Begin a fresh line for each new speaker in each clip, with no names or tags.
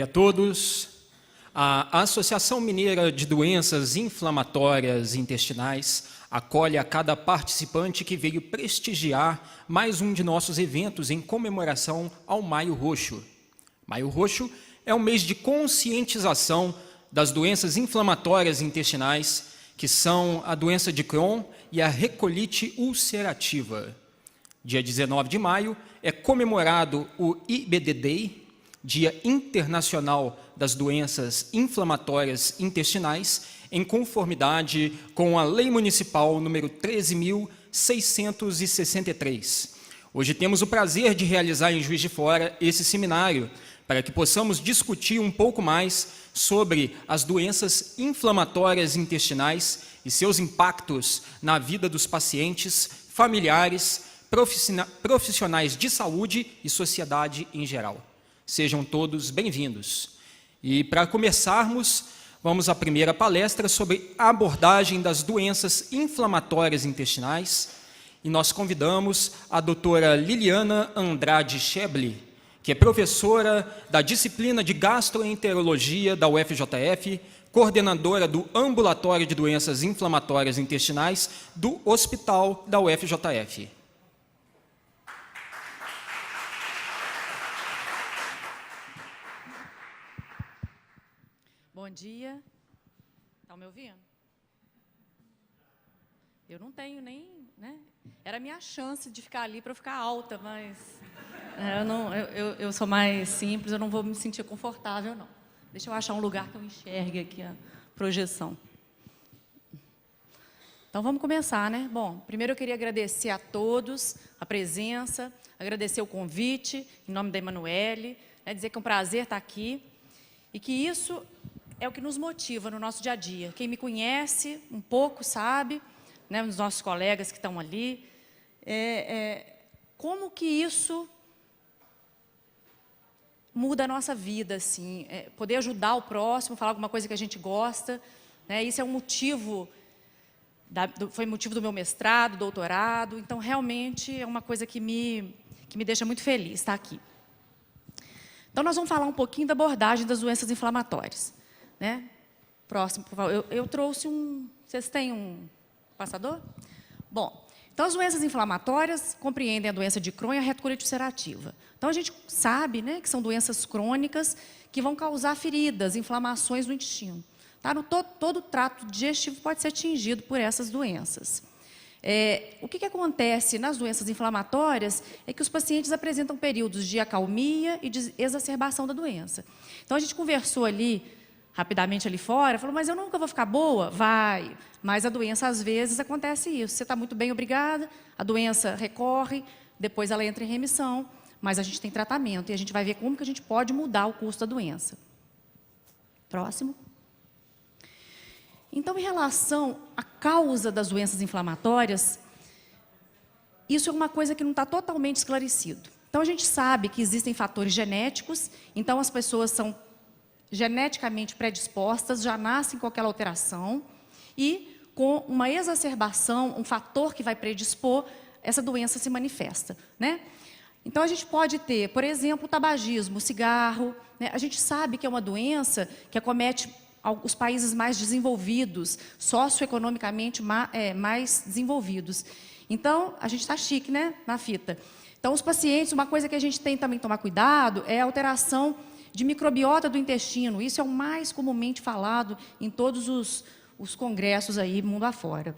A todos, a Associação Mineira de Doenças Inflamatórias Intestinais acolhe a cada participante que veio prestigiar mais um de nossos eventos em comemoração ao Maio Roxo. Maio Roxo é um mês de conscientização das doenças inflamatórias intestinais, que são a doença de Crohn e a recolite ulcerativa. Dia 19 de maio é comemorado o IBD Day, Dia Internacional das Doenças Inflamatórias Intestinais, em conformidade com a Lei Municipal número 13.663. Hoje temos o prazer de realizar em Juiz de Fora esse seminário, para que possamos discutir um pouco mais sobre as doenças inflamatórias intestinais e seus impactos na vida dos pacientes, familiares, profissionais de saúde e sociedade em geral. Sejam todos bem-vindos. E para começarmos, vamos à primeira palestra sobre a abordagem das doenças inflamatórias intestinais. E nós convidamos a doutora Liliana Andrade Schebli, que é professora da disciplina de gastroenterologia da UFJF, coordenadora do Ambulatório de Doenças Inflamatórias Intestinais do Hospital da UFJF.
Bom dia. Estão me ouvindo? Eu não tenho nem, né? Era a minha chance de ficar ali para eu ficar alta, mas eu sou mais simples, eu não vou me sentir confortável, não. Deixa eu achar um lugar que eu enxergue aqui a projeção. Então, vamos começar, né? Bom, primeiro eu queria agradecer a todos a presença, agradecer o convite, em nome da Emanuele, né, dizer que é um prazer estar aqui e que isso é o que nos motiva no nosso dia a dia. Quem me conhece um pouco sabe, né, os nossos colegas que estão ali, como que isso muda a nossa vida, assim, poder ajudar o próximo, falar alguma coisa que a gente gosta, né, isso é um motivo, foi motivo do meu mestrado, doutorado, então realmente é uma coisa que me deixa muito feliz estar aqui. Então nós vamos falar um pouquinho da abordagem das doenças inflamatórias. Né? Próximo, por favor. Eu trouxe um... Vocês têm um passador? Bom, então as doenças inflamatórias compreendem a doença de Crohn e a retocolite ulcerativa. Então a gente sabe, né, que são doenças crônicas que vão causar feridas, inflamações no intestino. Tá? Todo o trato digestivo pode ser atingido por essas doenças. O que acontece nas doenças inflamatórias é que os pacientes apresentam períodos de acalmia e de exacerbação da doença. Então a gente conversou ali rapidamente ali fora, falou, mas eu nunca vou ficar boa? Vai, mas a doença, às vezes, acontece isso. Você está muito bem, obrigada, a doença recorre, depois ela entra em remissão, mas a gente tem tratamento e a gente vai ver como que a gente pode mudar o curso da doença. Próximo. Então, em relação à causa das doenças inflamatórias, isso é uma coisa que não está totalmente esclarecido. Então, a gente sabe que existem fatores genéticos, então as pessoas são geneticamente predispostas, já nascem com aquela alteração e com uma exacerbação, um fator que vai predispor, essa doença se manifesta, né? Então a gente pode ter, por exemplo, o tabagismo, o cigarro, né? A gente sabe que é uma doença que acomete os países mais desenvolvidos, socioeconomicamente mais desenvolvidos. Então, a gente está chique, né, na fita. Então, os pacientes, uma coisa que a gente tem também que tomar cuidado é a alteração de microbiota do intestino. Isso é o mais comumente falado em todos os congressos aí, mundo afora.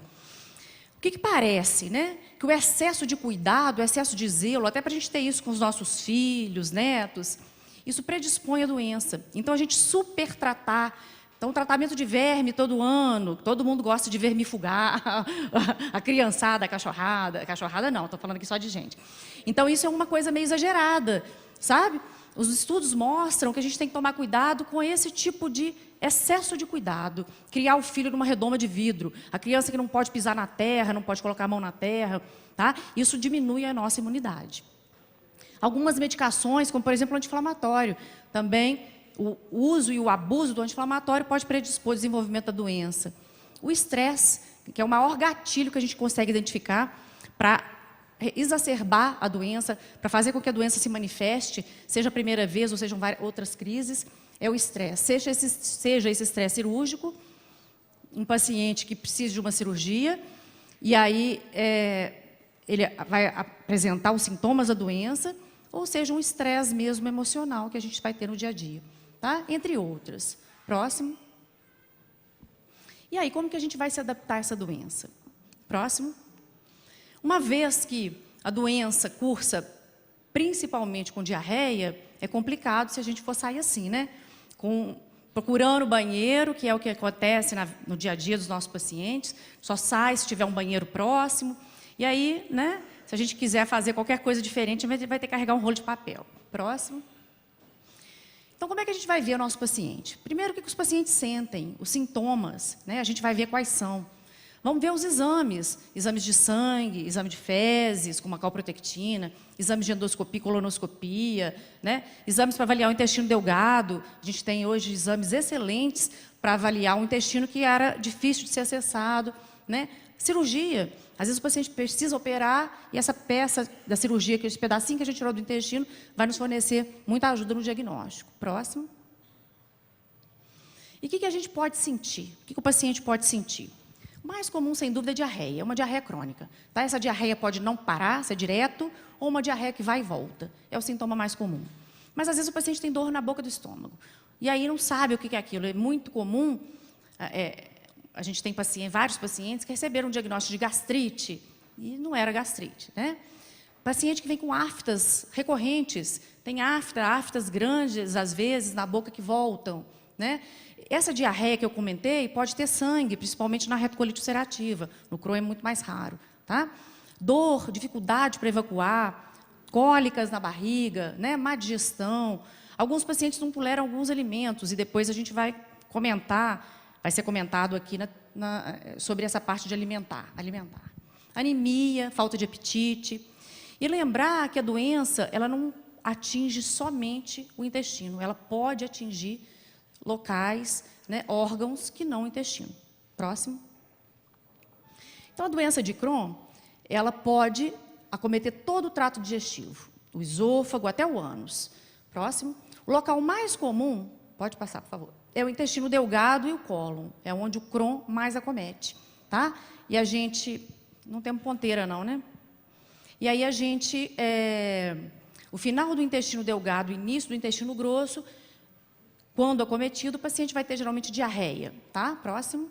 O que parece, né? Que o excesso de cuidado, o excesso de zelo, até para a gente ter isso com os nossos filhos, netos, isso predispõe à doença. Então, a gente supertratar. Então, tratamento de verme todo ano, todo mundo gosta de vermifugar, a criançada, a cachorrada não, estou falando aqui só de gente. Então, isso é uma coisa meio exagerada, sabe? Os estudos mostram que a gente tem que tomar cuidado com esse tipo de excesso de cuidado. Criar o filho numa redoma de vidro, a criança que não pode pisar na terra, não pode colocar a mão na terra, tá? Isso diminui a nossa imunidade. Algumas medicações, como por exemplo o anti-inflamatório, também o uso e o abuso do anti-inflamatório pode predispor ao desenvolvimento da doença. O estresse, que é o maior gatilho que a gente consegue identificar para exacerbar a doença, para fazer com que a doença se manifeste, seja a primeira vez ou sejam outras crises, é o estresse. Seja esse estresse cirúrgico, um paciente que precisa de uma cirurgia, e aí ele vai apresentar os sintomas da doença, ou seja, um estresse mesmo emocional que a gente vai ter no dia a dia, tá? Entre outras. Próximo. E aí, como que a gente vai se adaptar a essa doença? Próximo. Uma vez que a doença cursa principalmente com diarreia, é complicado se a gente for sair assim, né? Procurando banheiro, que é o que acontece no dia a dia dos nossos pacientes, só sai se tiver um banheiro próximo. E aí, né, se a gente quiser fazer qualquer coisa diferente, vai ter que carregar um rolo de papel. Próximo. Então, como é que a gente vai ver o nosso paciente? Primeiro, o que os pacientes sentem, os sintomas, né? A gente vai ver quais são. Vamos ver os exames de sangue, exame de fezes, com uma calprotectina, exames de endoscopia, colonoscopia, né? Exames para avaliar o intestino delgado. A gente tem hoje exames excelentes para avaliar o intestino que era difícil de ser acessado, né? Cirurgia. Às vezes o paciente precisa operar e essa peça da cirurgia, esse pedacinho que a gente tirou do intestino, vai nos fornecer muita ajuda no diagnóstico. Próximo. E o que a gente pode sentir? O que o paciente pode sentir? O mais comum, sem dúvida, é diarreia, é uma diarreia crônica. Tá? Essa diarreia pode não parar, ser direto, ou uma diarreia que vai e volta. É o sintoma mais comum. Mas, às vezes, o paciente tem dor na boca do estômago. E aí não sabe o que é aquilo. É muito comum, a gente tem vários pacientes que receberam um diagnóstico de gastrite, e não era gastrite, né? Paciente que vem com aftas recorrentes, tem aftas grandes, às vezes, na boca que voltam, né? Essa diarreia que eu comentei pode ter sangue, principalmente na retocolite ulcerativa. No Crohn é muito mais raro, tá? Dor, dificuldade para evacuar, cólicas na barriga, né? Má digestão. Alguns pacientes não toleram alguns alimentos e depois a gente vai comentar, vai ser comentado aqui sobre essa parte de alimentar. Anemia, falta de apetite. E lembrar que a doença, ela não atinge somente o intestino, ela pode atingir locais, né, órgãos que não o intestino. Próximo. Então, a doença de Crohn, ela pode acometer todo o trato digestivo, o esôfago até o ânus. Próximo. O local mais comum, pode passar, por favor, é o intestino delgado e o cólon, é onde o Crohn mais acomete, tá? E a gente, não temos ponteira não, né? E aí a gente, o final do intestino delgado, o início do intestino grosso, quando acometido, o paciente vai ter geralmente diarreia, tá? Próximo.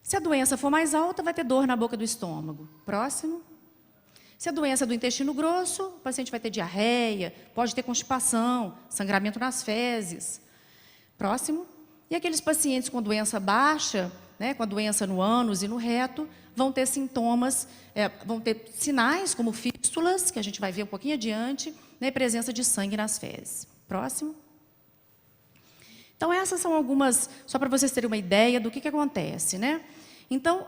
Se a doença for mais alta, vai ter dor na boca do estômago. Próximo. Se a doença é do intestino grosso, o paciente vai ter diarreia, pode ter constipação, sangramento nas fezes. Próximo. E aqueles pacientes com doença baixa, né, com a doença no ânus e no reto, vão ter sintomas, vão ter sinais como fístulas, que a gente vai ver um pouquinho adiante, né, presença de sangue nas fezes. Próximo. Então, essas são algumas, só para vocês terem uma ideia do que acontece, né? Então,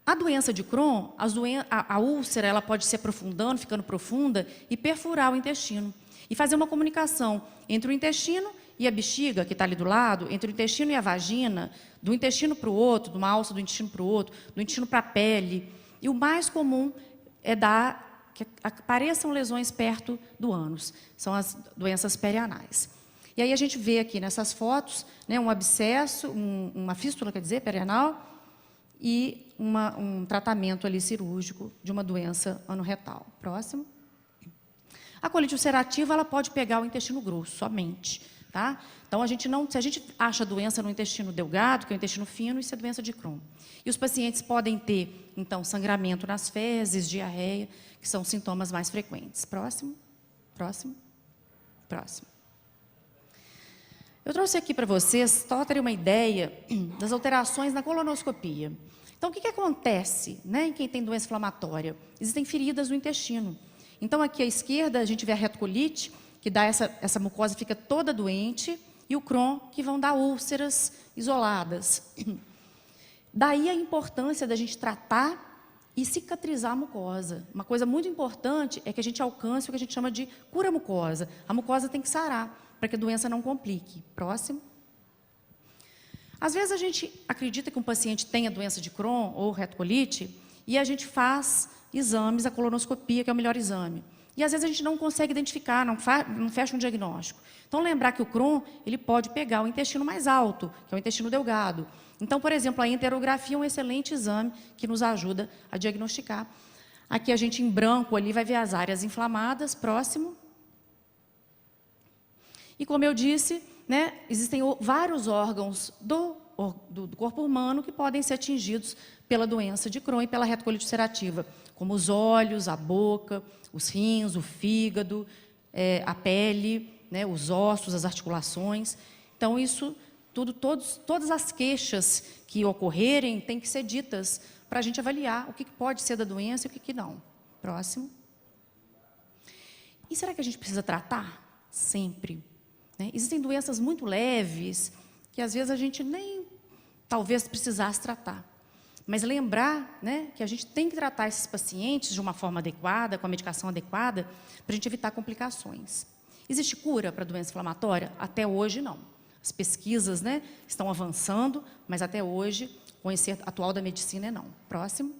a doença de Crohn, a úlcera, ela pode se aprofundando, ficando profunda e perfurar o intestino. E fazer uma comunicação entre o intestino e a bexiga, que está ali do lado, entre o intestino e a vagina, do intestino para o outro, de uma alça do intestino para o outro, do intestino para a pele. E o mais comum é que apareçam lesões perto do ânus. São as doenças perianais. E aí a gente vê aqui nessas fotos, né, um abscesso, uma fístula, quer dizer, perianal, e um tratamento ali cirúrgico de uma doença anorretal. Próximo. A colite ulcerativa, ela pode pegar o intestino grosso somente, tá? Então, se a gente acha doença no intestino delgado, que é o intestino fino, isso é doença de Crohn. E os pacientes podem ter, então, sangramento nas fezes, diarreia, que são sintomas mais frequentes. Próximo. Próximo. Próximo. Eu trouxe aqui para vocês, só para terem uma ideia das alterações na colonoscopia. Então, o que acontece, né, em quem tem doença inflamatória? Existem feridas no intestino. Então, aqui à esquerda, a gente vê a retocolite, que dá essa mucosa fica toda doente, e o Crohn, que vão dar úlceras isoladas. Daí a importância da gente tratar e cicatrizar a mucosa. Uma coisa muito importante é que a gente alcance o que a gente chama de cura mucosa. A mucosa tem que sarar, para que a doença não complique. Próximo. Às vezes a gente acredita que um paciente tenha doença de Crohn ou retocolite e a gente faz exames, a colonoscopia, que é o melhor exame. E, às vezes, a gente não consegue identificar, não fecha um diagnóstico. Então, lembrar que o Crohn, ele pode pegar o intestino mais alto, que é o intestino delgado. Então, por exemplo, a enterografia é um excelente exame que nos ajuda a diagnosticar. Aqui, a gente, em branco, ali, vai ver as áreas inflamadas. Próximo. E, como eu disse, né, existem vários órgãos do corpo humano que podem ser atingidos pela doença de Crohn e pela retocolite ulcerativa, como os olhos, a boca, os rins, o fígado, a pele, né, os ossos, as articulações. Então, isso tudo, todas as queixas que ocorrerem têm que ser ditas para a gente avaliar o que pode ser da doença e o que não. Próximo. E será que a gente precisa tratar? Sempre. Né? Existem doenças muito leves que, às vezes, a gente nem, talvez, precisasse tratar. Mas lembrar, né, que a gente tem que tratar esses pacientes de uma forma adequada, com a medicação adequada, para a gente evitar complicações. Existe cura para a doença inflamatória? Até hoje, não. As pesquisas, né, estão avançando, mas até hoje, com esse atual da medicina, não. Próximo.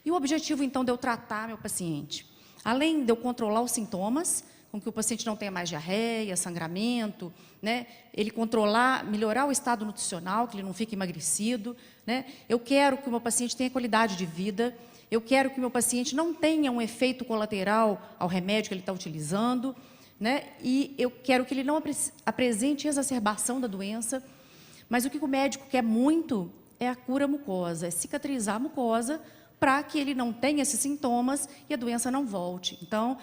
E o objetivo, então, de eu tratar meu paciente? Além de eu controlar os sintomas, com que o paciente não tenha mais diarreia, sangramento, né? Ele controlar, melhorar o estado nutricional, que ele não fique emagrecido, né? Eu quero que o meu paciente tenha qualidade de vida, eu quero que o meu paciente não tenha um efeito colateral ao remédio que ele está utilizando, né? E eu quero que ele não apresente exacerbação da doença, mas o que o médico quer muito é a cura mucosa, é cicatrizar a mucosa para que ele não tenha esses sintomas e a doença não volte. Então,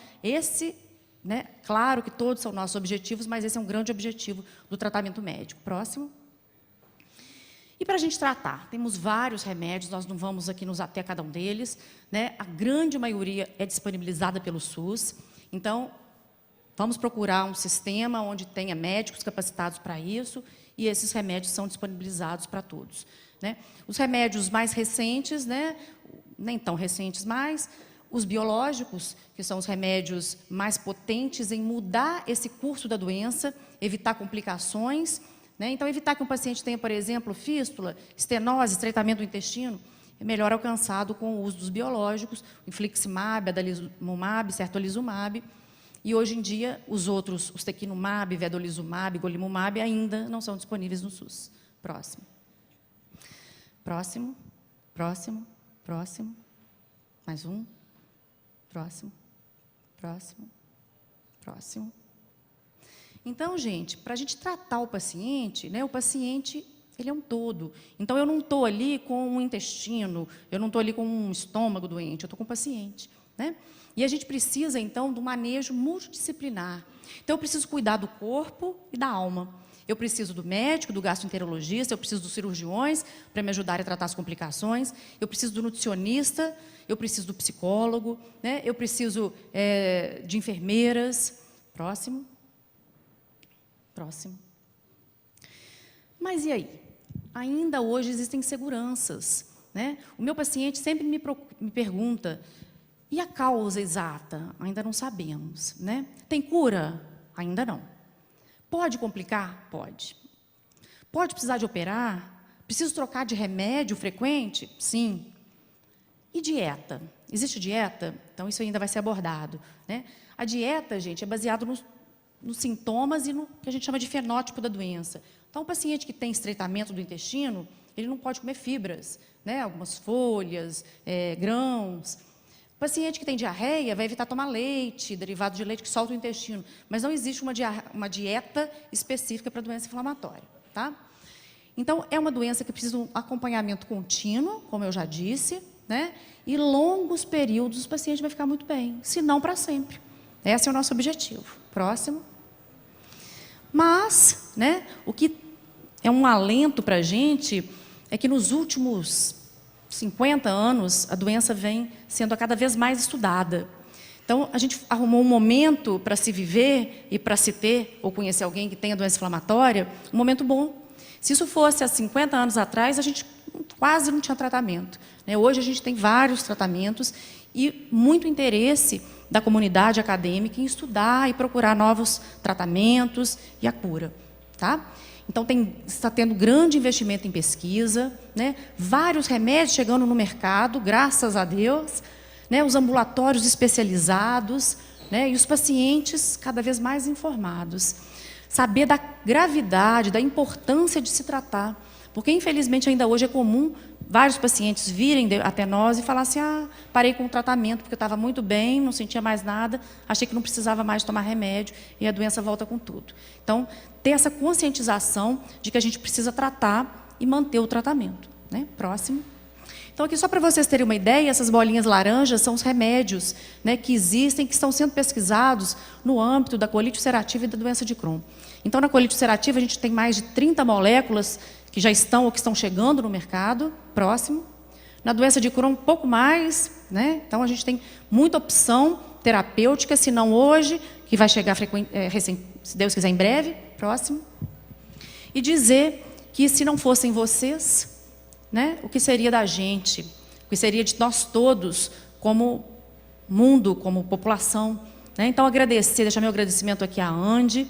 né, claro que todos são nossos objetivos, mas esse é um grande objetivo do tratamento médico. Próximo. E para a gente tratar, temos vários remédios, nós não vamos aqui nos ater a cada um deles, né? A grande maioria é disponibilizada pelo SUS, então vamos procurar um sistema onde tenha médicos capacitados para isso, e esses remédios são disponibilizados para todos. Né? Os remédios mais recentes, né, nem tão recentes mais, os biológicos, que são os remédios mais potentes em mudar esse curso da doença, evitar complicações, né? Então, evitar que um paciente tenha, por exemplo, fístula, estenose, estreitamento do intestino, é melhor alcançado com o uso dos biológicos, infliximab, adalimumab, certolizumab, e hoje em dia os outros, os tequinumab, vedolizumab, golimumab, ainda não são disponíveis no SUS. Próximo. Próximo, próximo, próximo. Mais um. Próximo, próximo, próximo. Então, gente, para a gente tratar o paciente, né, o paciente, ele é um todo. Então, eu não estou ali com um intestino, eu não estou ali com um estômago doente, eu estou com o paciente. Né? E a gente precisa, então, do manejo multidisciplinar. Então, eu preciso cuidar do corpo e da alma. Eu preciso do médico, do gastroenterologista, eu preciso dos cirurgiões para me ajudarem a tratar as complicações, eu preciso do nutricionista, eu preciso do psicólogo, né? Eu preciso de enfermeiras. Próximo. Próximo. Mas e aí? Ainda hoje existem inseguranças. Né? O meu paciente sempre me pergunta, e a causa exata? Ainda não sabemos. Né? Tem cura? Ainda não. Pode complicar? Pode. Pode precisar de operar? Preciso trocar de remédio frequente? Sim. E dieta? Existe dieta? Então, isso ainda vai ser abordado. Né? A dieta, gente, é baseada nos sintomas e no que a gente chama de fenótipo da doença. Então, o paciente que tem estreitamento do intestino, ele não pode comer fibras, né? Algumas folhas, grãos. O paciente que tem diarreia vai evitar tomar leite, derivado de leite que solta o intestino. Mas não existe uma dieta específica para a doença inflamatória. Tá? Então, é uma doença que precisa de um acompanhamento contínuo, como eu já disse, né? E longos períodos o paciente vai ficar muito bem, se não para sempre. Esse é o nosso objetivo. Próximo. Mas, né, o que é um alento para a gente é que nos últimos 50 anos, a doença vem sendo cada vez mais estudada. Então, a gente arrumou um momento para se viver e para se ter, ou conhecer alguém que tenha doença inflamatória, um momento bom. Se isso fosse há 50 anos atrás, a gente quase não tinha tratamento. Né? Hoje, a gente tem vários tratamentos e muito interesse da comunidade acadêmica em estudar e procurar novos tratamentos e a cura. Tá? Então, está tendo grande investimento em pesquisa, né? Vários remédios chegando no mercado, graças a Deus, né, os ambulatórios especializados, né, e os pacientes cada vez mais informados. Saber da gravidade, da importância de se tratar. Porque, infelizmente, ainda hoje é comum vários pacientes virem até nós e falar assim, parei com o tratamento porque eu estava muito bem, não sentia mais nada, achei que não precisava mais tomar remédio e a doença volta com tudo. Então, ter essa conscientização de que a gente precisa tratar e manter o tratamento. Né? Próximo. Então, aqui só para vocês terem uma ideia, essas bolinhas laranjas são os remédios, né, que existem, que estão sendo pesquisados no âmbito da colite ulcerativa e da doença de Crohn. Então, na colite ulcerativa, a gente tem mais de 30 moléculas que já estão ou que estão chegando no mercado. Próximo. Na doença de Crohn, um pouco mais, né? Então, a gente tem muita opção terapêutica, se não hoje, que vai chegar, se Deus quiser, em breve. Próximo. E dizer que, se não fossem vocês, né, o que seria da gente, o que seria de nós todos, como mundo, como população. Né? Então, deixar meu agradecimento aqui à Andy,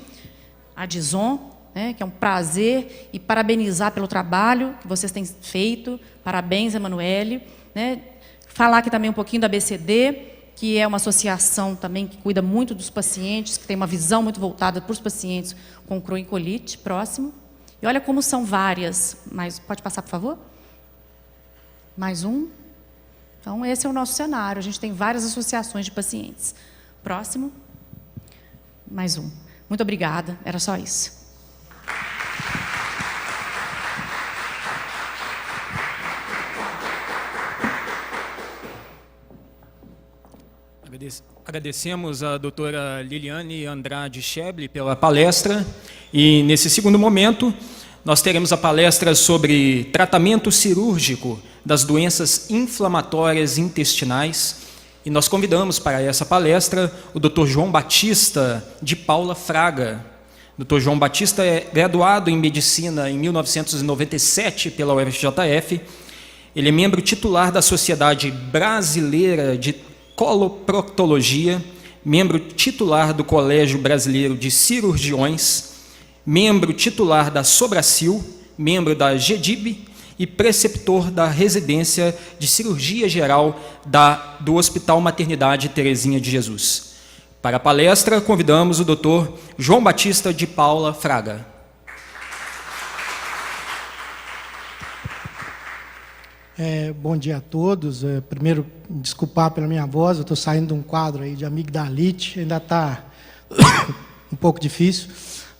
à Dizon, né, que é um prazer, e parabenizar pelo trabalho que vocês têm feito. Parabéns, Emanuele. Né? Falar aqui também um pouquinho da ABCD, que é uma associação também que cuida muito dos pacientes, que tem uma visão muito voltada para os pacientes com Crohn e colite. Próximo. E olha como são várias. Mas pode passar, por favor? Mais um. Então, esse é o nosso cenário. A gente tem várias associações de pacientes. Próximo. Mais um. Muito obrigada. Era só isso.
Agradecemos a doutora Liliane Andrade Scheble pela palestra. E, nesse segundo momento, nós teremos a palestra sobre tratamento cirúrgico das doenças inflamatórias intestinais. E nós convidamos para essa palestra o Dr. João Batista de Paula Fraga. Dr. João Batista é graduado em Medicina em 1997 pela UFJF. Ele é membro titular da Sociedade Brasileira de Coloproctologia, membro titular do Colégio Brasileiro de Cirurgiões, membro titular da Sobracil, membro da GEDIB e preceptor da Residência de Cirurgia Geral do Hospital Maternidade Terezinha de Jesus. Para a palestra, convidamos o Dr. João Batista de Paula Fraga.
Bom dia a todos. Primeiro, desculpar pela minha voz, eu estou saindo de um quadro aí de amigdalite, ainda está um pouco difícil,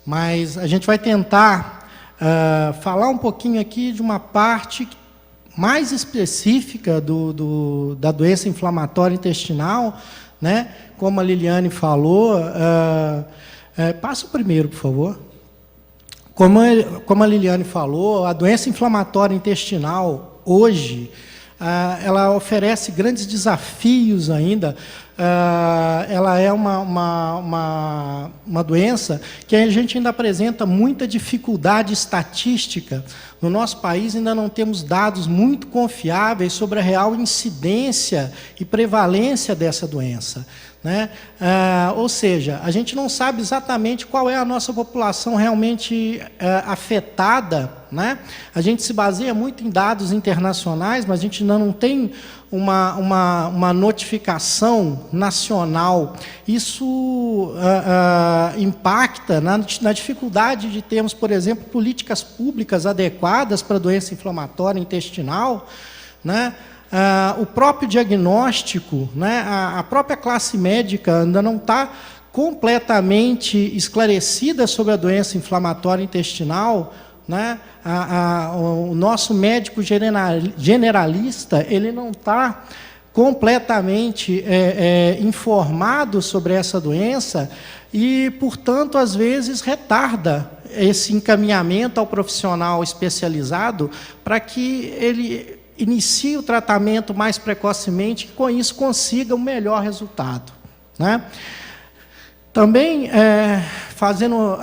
mas a gente vai tentar falar um pouquinho aqui de uma parte mais específica da doença inflamatória intestinal, né? Como a Liliane falou, passa o primeiro, por favor. Como a Liliane falou, a doença inflamatória intestinal, hoje, ela oferece grandes desafios ainda. Ela é uma doença que a gente ainda apresenta muita dificuldade estatística. No nosso país ainda não temos dados muito confiáveis sobre a real incidência e prevalência dessa doença. Né? Ou seja, a gente não sabe exatamente qual é a nossa população realmente afetada. Né? A gente se baseia muito em dados internacionais, mas a gente ainda não tem uma notificação nacional. Isso impacta na dificuldade de termos, por exemplo, políticas públicas adequadas para a doença inflamatória intestinal, né? O próprio diagnóstico, né? A própria classe médica ainda não está completamente esclarecida sobre a doença inflamatória intestinal. Né? O nosso médico generalista, ele não está completamente informado sobre essa doença e, portanto, às vezes retarda esse encaminhamento ao profissional especializado para que ele inicie o tratamento mais precocemente e, com isso, consiga um melhor resultado. Né? Também, fazendo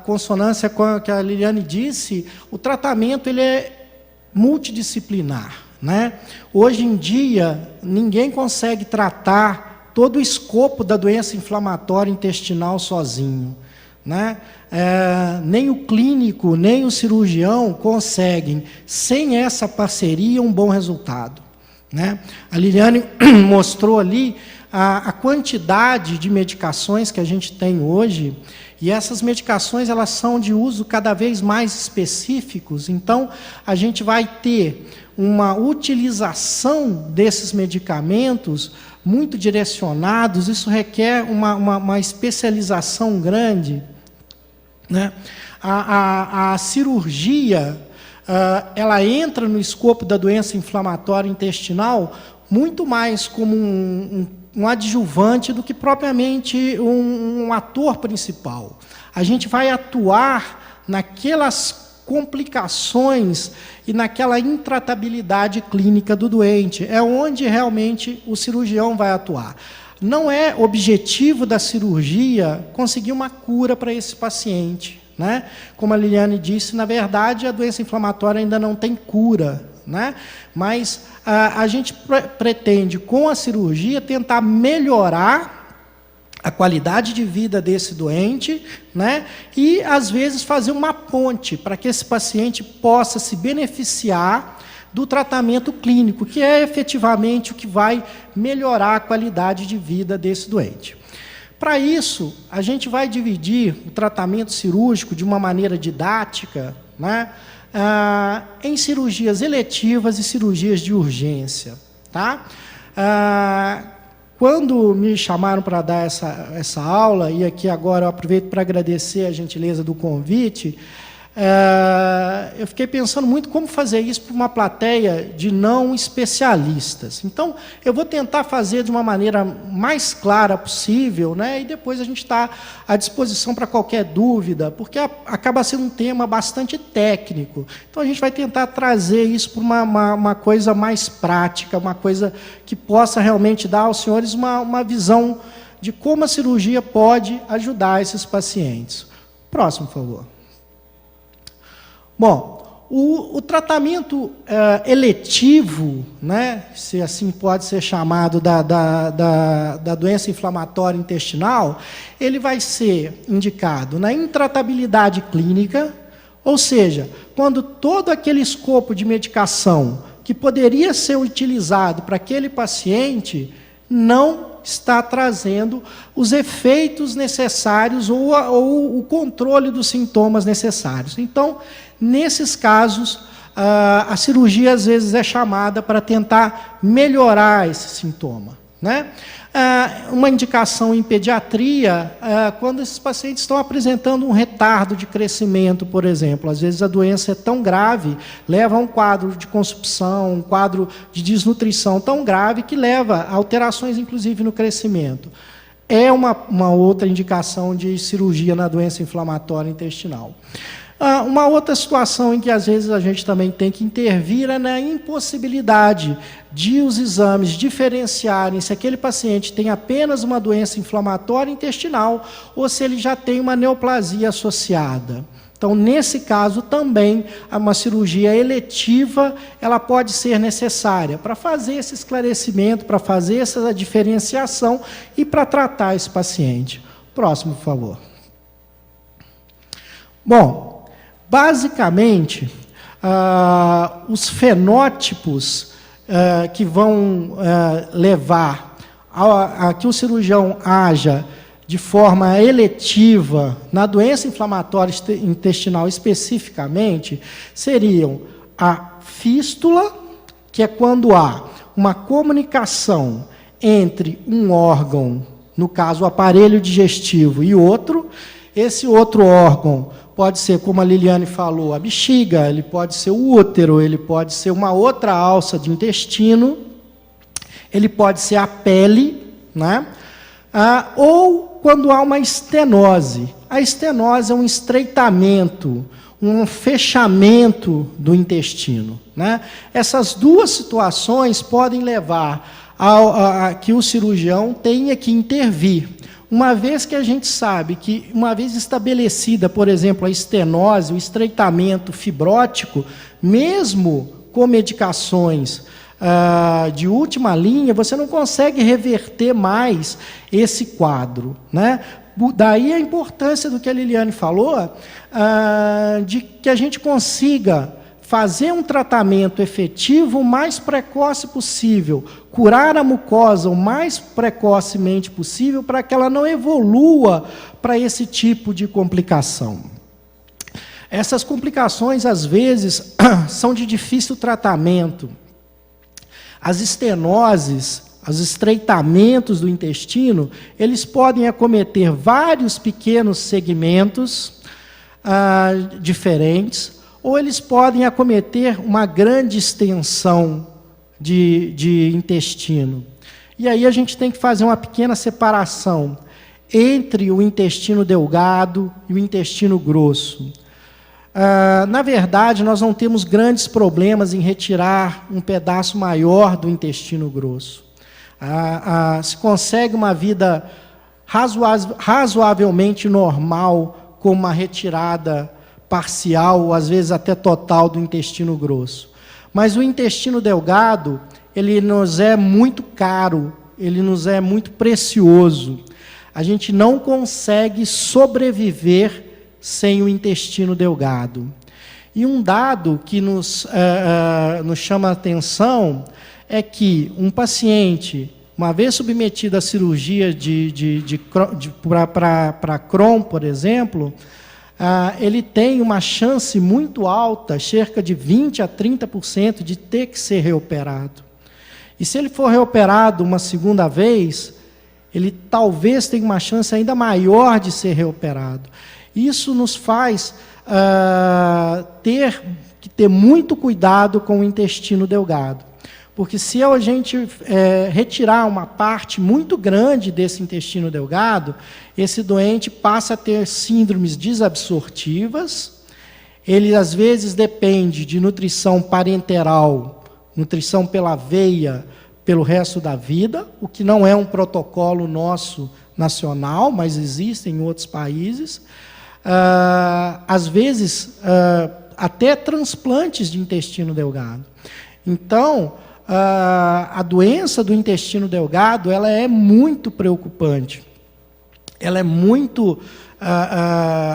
consonância com o que a Liliane disse, o tratamento ele é multidisciplinar. Né? Hoje em dia, ninguém consegue tratar todo o escopo da doença inflamatória intestinal sozinho. Né? Nem o clínico, nem o cirurgião conseguem, sem essa parceria, um bom resultado. né? A Liliane mostrou ali a quantidade de medicações que a gente tem hoje, e essas medicações elas são de uso cada vez mais específicos, então a gente vai ter uma utilização desses medicamentos muito direcionados, isso requer uma especialização grande, né? A cirurgia, ela entra no escopo da doença inflamatória intestinal muito mais como um adjuvante do que propriamente um ator principal. A gente vai atuar naquelas complicações e naquela intratabilidade clínica do doente. É onde realmente o cirurgião vai atuar. Não é objetivo da cirurgia conseguir uma cura para esse paciente, né? Como a Liliane disse, na verdade, a doença inflamatória ainda não tem cura, né? Mas a gente pretende, com a cirurgia, tentar melhorar a qualidade de vida desse doente, né? E, às vezes, fazer uma ponte para que esse paciente possa se beneficiar do tratamento clínico, que é efetivamente o que vai melhorar a qualidade de vida desse doente. Para isso, a gente vai dividir o tratamento cirúrgico de uma maneira didática, né? Em cirurgias eletivas e cirurgias de urgência, tá? Quando me chamaram para dar essa aula, e aqui agora eu aproveito para agradecer a gentileza do convite, eu fiquei pensando muito como fazer isso para uma plateia de não especialistas. Então, eu vou tentar fazer de uma maneira mais clara possível, né? E depois a gente está à disposição para qualquer dúvida, porque acaba sendo um tema bastante técnico. Então, a gente vai tentar trazer isso para uma coisa mais prática, uma coisa que possa realmente dar aos senhores uma visão de como a cirurgia pode ajudar esses pacientes. Próximo, por favor. Bom, o tratamento eletivo, né, se assim pode ser chamado, da doença inflamatória intestinal, ele vai ser indicado na intratabilidade clínica, ou seja, quando todo aquele escopo de medicação que poderia ser utilizado para aquele paciente não está trazendo os efeitos necessários ou o controle dos sintomas necessários. Então, nesses casos, a cirurgia às vezes é chamada para tentar melhorar esse sintoma, né? Uma indicação em pediatria, quando esses pacientes estão apresentando um retardo de crescimento, por exemplo. Às vezes a doença é tão grave, leva a um quadro de consumpção, um quadro de desnutrição tão grave que leva a alterações, inclusive, no crescimento. É uma outra indicação de cirurgia na doença inflamatória intestinal. Uma outra situação em que, às vezes, a gente também tem que intervir é na impossibilidade de os exames diferenciarem se aquele paciente tem apenas uma doença inflamatória intestinal ou se ele já tem uma neoplasia associada. Então, nesse caso, também, uma cirurgia eletiva ela pode ser necessária para fazer esse esclarecimento, para fazer essa diferenciação e para tratar esse paciente. Próximo, por favor. Bom, basicamente, os fenótipos que vão levar a que o cirurgião haja de forma eletiva na doença inflamatória intestinal especificamente, seriam a fístula, que é quando há uma comunicação entre um órgão, no caso o aparelho digestivo, e outro. Esse outro órgão pode ser, como a Liliane falou, a bexiga, ele pode ser o útero, ele pode ser uma outra alça de intestino, ele pode ser a pele, né? Ou quando há uma estenose. A estenose é um estreitamento, um fechamento do intestino, né? Essas duas situações podem levar a que o cirurgião tenha que intervir. Uma vez que a gente sabe que, uma vez estabelecida, por exemplo, a estenose, o estreitamento fibrótico, mesmo com medicações de última linha, você não consegue reverter mais esse quadro, né? Daí a importância do que a Liliane falou, de que a gente consiga fazer um tratamento efetivo o mais precoce possível, curar a mucosa o mais precocemente possível para que ela não evolua para esse tipo de complicação. Essas complicações, às vezes, são de difícil tratamento. As estenoses, os estreitamentos do intestino, eles podem acometer vários pequenos segmentos diferentes, ou eles podem acometer uma grande extensão de intestino. E aí a gente tem que fazer uma pequena separação entre o intestino delgado e o intestino grosso. Na verdade, nós não temos grandes problemas em retirar um pedaço maior do intestino grosso. Se consegue uma vida razoavelmente normal com uma retirada parcial, ou às vezes até total, do intestino grosso. Mas o intestino delgado, ele nos é muito caro, ele nos é muito precioso. A gente não consegue sobreviver sem o intestino delgado. E um dado que nos chama a atenção é que um paciente, uma vez submetido à cirurgia para Crohn, por exemplo, ele tem uma chance muito alta, cerca de 20% a 30%, de ter que ser reoperado. E se ele for reoperado uma segunda vez, ele talvez tenha uma chance ainda maior de ser reoperado. Isso nos faz ter que ter muito cuidado com o intestino delgado. Porque se a gente retirar uma parte muito grande desse intestino delgado, esse doente passa a ter síndromes desabsortivas, ele às vezes depende de nutrição parenteral, nutrição pela veia, pelo resto da vida, o que não é um protocolo nosso nacional, mas existe em outros países. Às vezes, até transplantes de intestino delgado. Então, a doença do intestino delgado, ela é muito preocupante. Ela é muito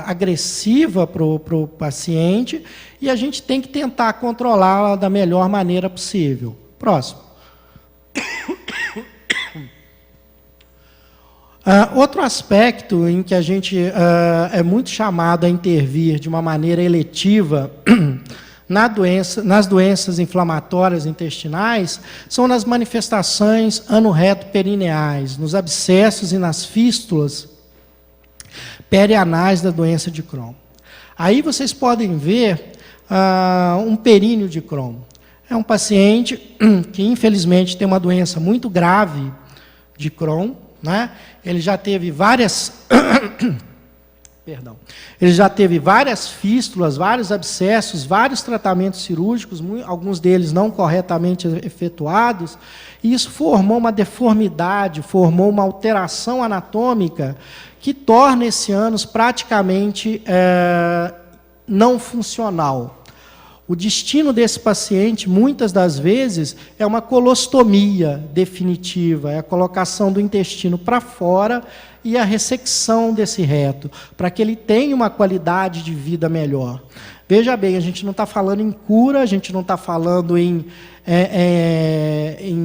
agressiva para o paciente e a gente tem que tentar controlá-la da melhor maneira possível. Próximo. Outro aspecto em que a gente é muito chamado a intervir de uma maneira eletiva nas doenças inflamatórias intestinais são nas manifestações anorreto-perineais, nos abscessos e nas fístulas perianais da doença de Crohn. Aí vocês podem ver um períneo de Crohn. É um paciente que, infelizmente, tem uma doença muito grave de Crohn, né? Ele já teve várias ele já teve várias fístulas, vários abscessos, vários tratamentos cirúrgicos, alguns deles não corretamente efetuados, e isso formou uma deformidade, formou uma alteração anatômica que torna esse ânus praticamente não funcional. O destino desse paciente, muitas das vezes, é uma colostomia definitiva, é a colocação do intestino para fora e a ressecção desse reto, para que ele tenha uma qualidade de vida melhor. Veja bem, a gente não está falando em cura, a gente não está falando em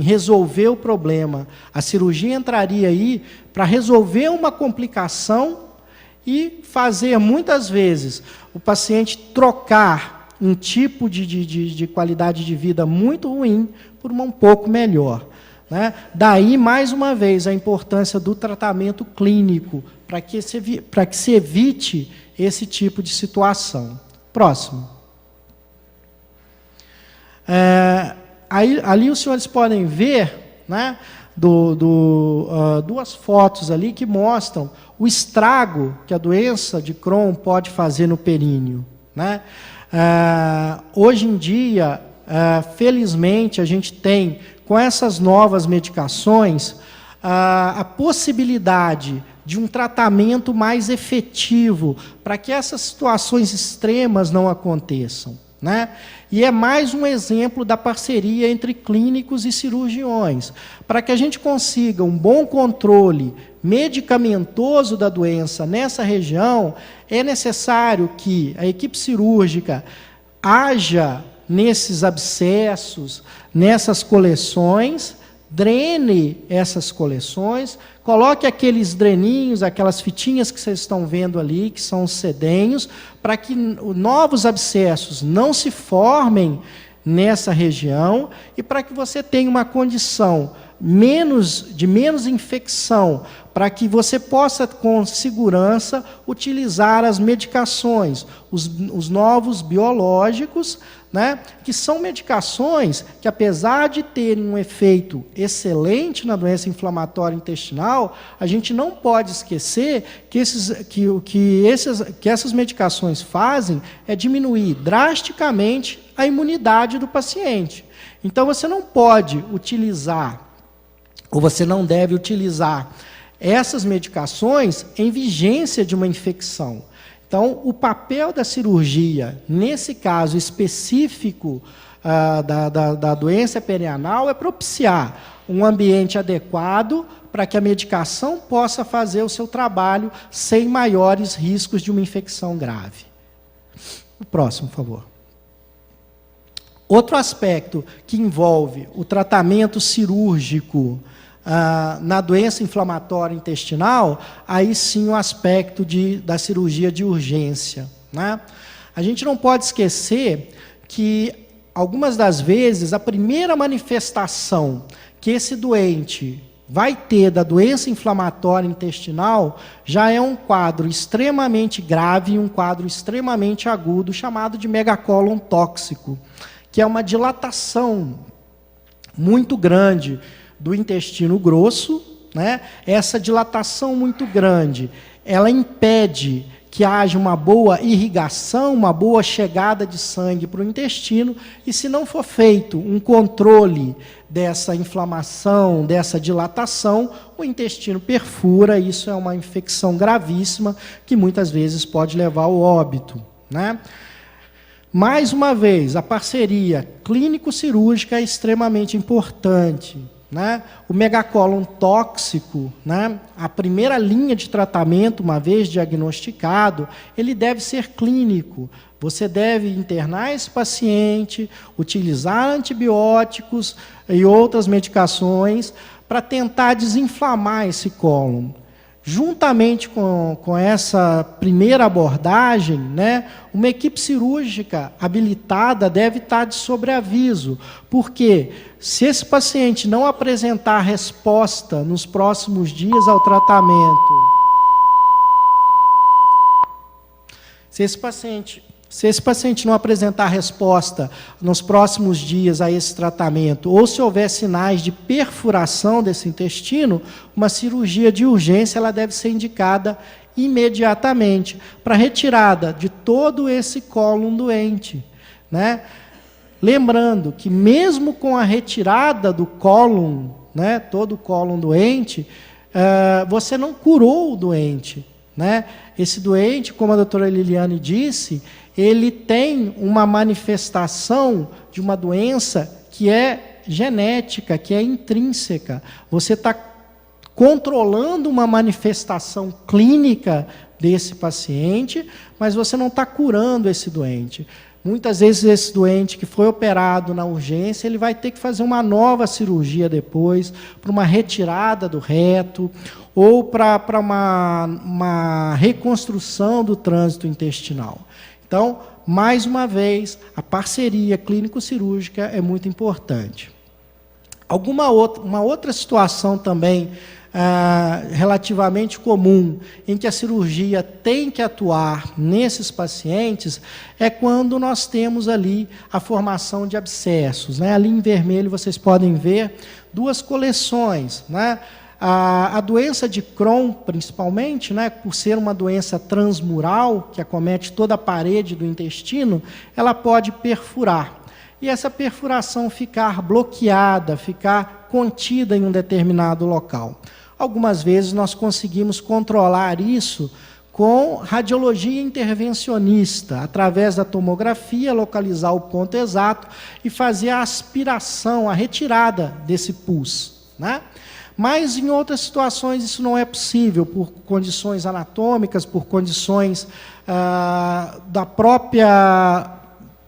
resolver o problema. A cirurgia entraria aí para resolver uma complicação e fazer, muitas vezes, o paciente trocar um tipo de qualidade de vida muito ruim por uma um pouco melhor. Né? Daí, mais uma vez, a importância do tratamento clínico para que se evite esse tipo de situação. Próximo. Ali os senhores podem ver, né, duas fotos ali que mostram o estrago que a doença de Crohn pode fazer no períneo. Né? Hoje em dia, felizmente, a gente tem, com essas novas medicações, a possibilidade de um tratamento mais efetivo para que essas situações extremas não aconteçam. Né? E é mais um exemplo da parceria entre clínicos e cirurgiões. Para que a gente consiga um bom controle medicamentoso da doença nessa região, é necessário que a equipe cirúrgica haja nesses abscessos, nessas coleções, drene essas coleções, coloque aqueles dreninhos, aquelas fitinhas que vocês estão vendo ali, que são os sedenhos, para que novos abscessos não se formem nessa região e para que você tenha uma condição de menos infecção, para que você possa, com segurança, utilizar as medicações, os novos biológicos, né, que são medicações que, apesar de terem um efeito excelente na doença inflamatória intestinal, a gente não pode esquecer que essas medicações fazem é diminuir drasticamente a imunidade do paciente. Então, você não pode utilizar, ou você não deve utilizar essas medicações em vigência de uma infecção. Então, o papel da cirurgia, nesse caso específico da doença perianal, é propiciar um ambiente adequado para que a medicação possa fazer o seu trabalho sem maiores riscos de uma infecção grave. O próximo, por favor. Outro aspecto que envolve o tratamento cirúrgico na doença inflamatória intestinal, aí sim o aspecto da cirurgia de urgência, né? A gente não pode esquecer que, algumas das vezes, a primeira manifestação que esse doente vai ter da doença inflamatória intestinal já é um quadro extremamente grave e um quadro extremamente agudo, chamado de megacólon tóxico, que é uma dilatação muito grande do intestino grosso, né? Essa dilatação muito grande, ela impede que haja uma boa irrigação, uma boa chegada de sangue para o intestino, e se não for feito um controle dessa inflamação, dessa dilatação, o intestino perfura, e isso é uma infecção gravíssima, que muitas vezes pode levar ao óbito, né? Mais uma vez, a parceria clínico-cirúrgica é extremamente importante, né? O megacólon tóxico, né? A primeira linha de tratamento, uma vez diagnosticado, ele deve ser clínico. Você deve internar esse paciente, utilizar antibióticos e outras medicações para tentar desinflamar esse cólon. Juntamente com essa primeira abordagem, né, uma equipe cirúrgica habilitada deve estar de sobreaviso, porque se esse paciente não apresentar resposta nos próximos dias ao tratamento, se esse paciente não apresentar resposta nos próximos dias a esse tratamento, ou se houver sinais de perfuração desse intestino, uma cirurgia de urgência ela deve ser indicada imediatamente para retirada de todo esse cólon doente, né? Lembrando que mesmo com a retirada do cólon, né, todo o cólon doente, você não curou o doente, né? Esse doente, como a doutora Liliane disse, ele tem uma manifestação de uma doença que é genética, que é intrínseca. Você está controlando uma manifestação clínica desse paciente, mas você não está curando esse doente. Muitas vezes esse doente que foi operado na urgência, ele vai ter que fazer uma nova cirurgia depois, para uma retirada do reto, ou para uma reconstrução do trânsito intestinal. Então, mais uma vez, a parceria clínico-cirúrgica é muito importante. Uma outra situação também relativamente comum em que a cirurgia tem que atuar nesses pacientes é quando nós temos ali a formação de abscessos, né? Ali em vermelho vocês podem ver duas coleções, né? A doença de Crohn, principalmente, né, por ser uma doença transmural, que acomete toda a parede do intestino, ela pode perfurar. E essa perfuração ficar bloqueada, ficar contida em um determinado local. Algumas vezes nós conseguimos controlar isso com radiologia intervencionista, através da tomografia, localizar o ponto exato e fazer a aspiração, a retirada desse pus, né? Mas, em outras situações, isso não é possível, por condições anatômicas, por condições da própria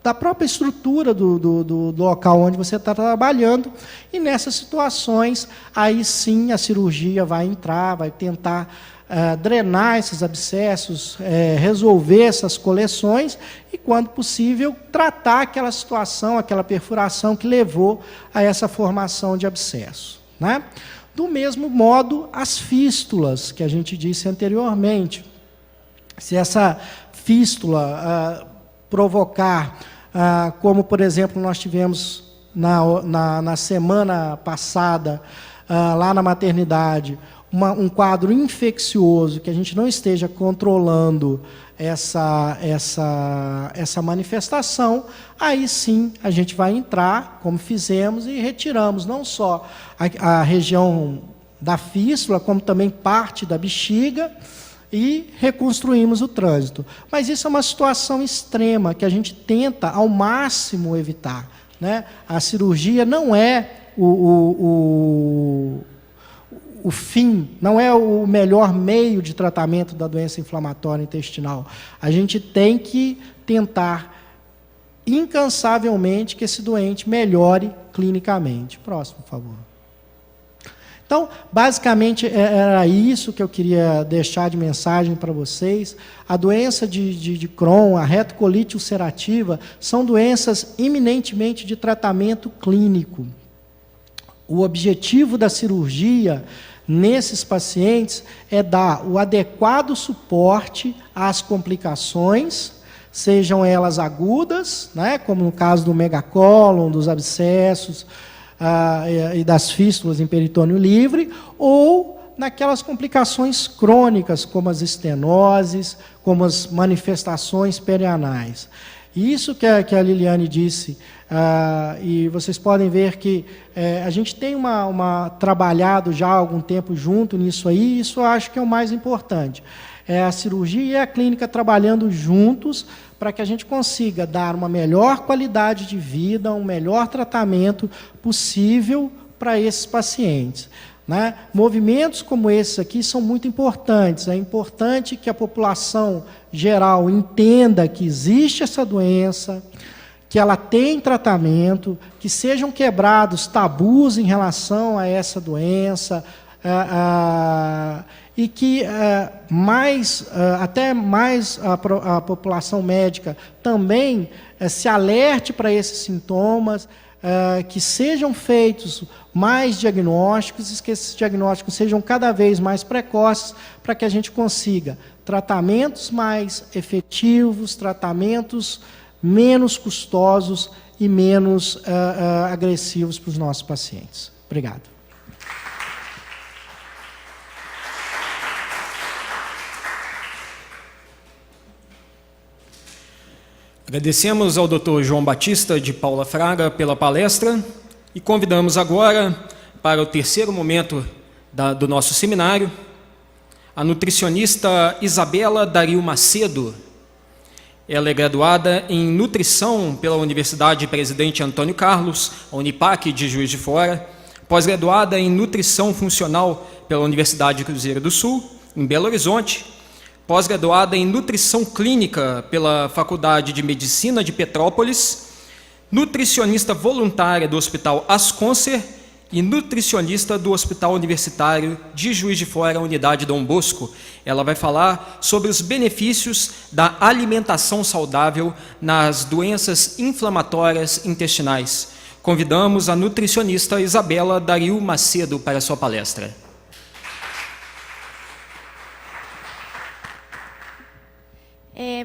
da própria estrutura do local onde você está trabalhando, e nessas situações, aí sim a cirurgia vai entrar, vai tentar drenar esses abscessos, resolver essas coleções e, quando possível, tratar aquela situação, aquela perfuração que levou a essa formação de abscesso, né? Do mesmo modo, as fístulas, que a gente disse anteriormente. Se essa fístula provocar, como, por exemplo, nós tivemos na semana passada, lá na maternidade, um quadro infeccioso, que a gente não esteja controlando essa manifestação, aí sim a gente vai entrar, como fizemos, e retiramos não só a região da fístula, como também parte da bexiga, e reconstruímos o trânsito. Mas isso é uma situação extrema, que a gente tenta ao máximo evitar, né? A cirurgia não é o fim, não é o melhor meio de tratamento da doença inflamatória intestinal. A gente tem que tentar incansavelmente que esse doente melhore clinicamente. Próximo, por favor. Então, basicamente, era isso que eu queria deixar de mensagem para vocês. A doença de Crohn, a retocolite ulcerativa, são doenças eminentemente de tratamento clínico. O objetivo da cirurgia nesses pacientes é dar o adequado suporte às complicações, sejam elas agudas, né, como no caso do megacólon, dos abscessos e das fístulas em peritônio livre, ou naquelas complicações crônicas, como as estenoses, como as manifestações perianais. Isso que a Liliane disse, e vocês podem ver que a gente tem trabalhado já há algum tempo junto nisso aí, e isso eu acho que é o mais importante. A cirurgia e a clínica trabalhando juntos para que a gente consiga dar uma melhor qualidade de vida, um melhor tratamento possível para esses pacientes, né? Movimentos como esses aqui são muito importantes. É importante que a população geral entenda que existe essa doença, que ela tem tratamento, que sejam quebrados tabus em relação a essa doença, e que até mais a população médica também se alerte para esses sintomas, que sejam feitos mais diagnósticos e que esses diagnósticos sejam cada vez mais precoces para que a gente consiga tratamentos mais efetivos, tratamentos menos custosos e menos agressivos para os nossos pacientes. Obrigado.
Agradecemos ao Dr. João Batista de Paula Fraga pela palestra e convidamos agora para o terceiro momento do nosso seminário a nutricionista Isabela Dario Macedo. Ela é graduada em nutrição pela Universidade Presidente Antônio Carlos, a Unipac de Juiz de Fora, pós-graduada em nutrição funcional pela Universidade Cruzeiro do Sul, em Belo Horizonte, pós-graduada em nutrição clínica pela Faculdade de Medicina de Petrópolis, nutricionista voluntária do Hospital Asconcer e nutricionista do Hospital Universitário de Juiz de Fora, Unidade Dom Bosco. Ela vai falar sobre os benefícios da alimentação saudável nas doenças inflamatórias intestinais. Convidamos a nutricionista Isabela Dario Macedo para a sua palestra.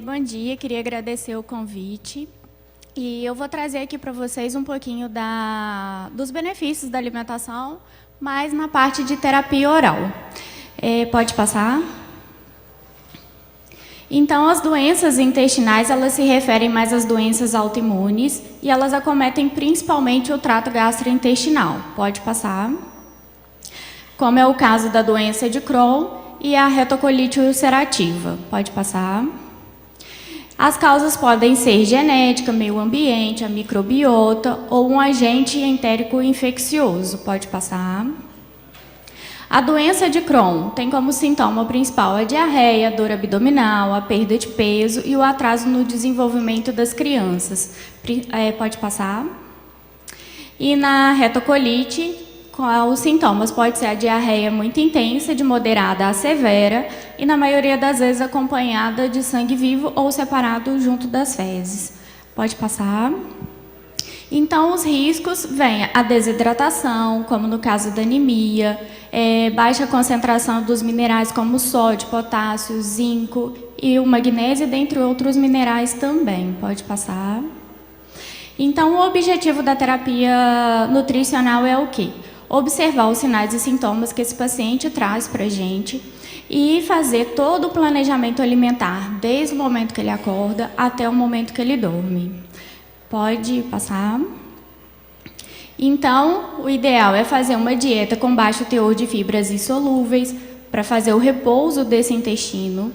Bom dia, queria agradecer o convite. E eu vou trazer aqui para vocês um pouquinho dos benefícios da alimentação, mas na parte de terapia oral. Pode passar? Então, as doenças intestinais, elas se referem mais às doenças autoimunes e elas acometem principalmente o trato gastrointestinal. Pode passar? Como é o caso da doença de Crohn e a retocolite ulcerativa. Pode passar? As causas podem ser genética, meio ambiente, a microbiota ou um agente entérico infeccioso. Pode passar. A doença de Crohn tem como sintoma principal a diarreia, a dor abdominal, a perda de peso e o atraso no desenvolvimento das crianças. Pode passar. E na retocolite, os sintomas podem ser a diarreia muito intensa, de moderada a severa, e na maioria das vezes acompanhada de sangue vivo ou separado junto das fezes. Pode passar. Então, os riscos vêm a desidratação, como no caso da anemia, baixa concentração dos minerais como sódio, potássio, zinco e o magnésio, dentre outros minerais também. Pode passar. Então, o objetivo da terapia nutricional é o quê? Observar os sinais e sintomas que esse paciente traz para a gente e fazer todo o planejamento alimentar, desde o momento que ele acorda até o momento que ele dorme. Pode passar. Então, o ideal é fazer uma dieta com baixo teor de fibras insolúveis para fazer o repouso desse intestino.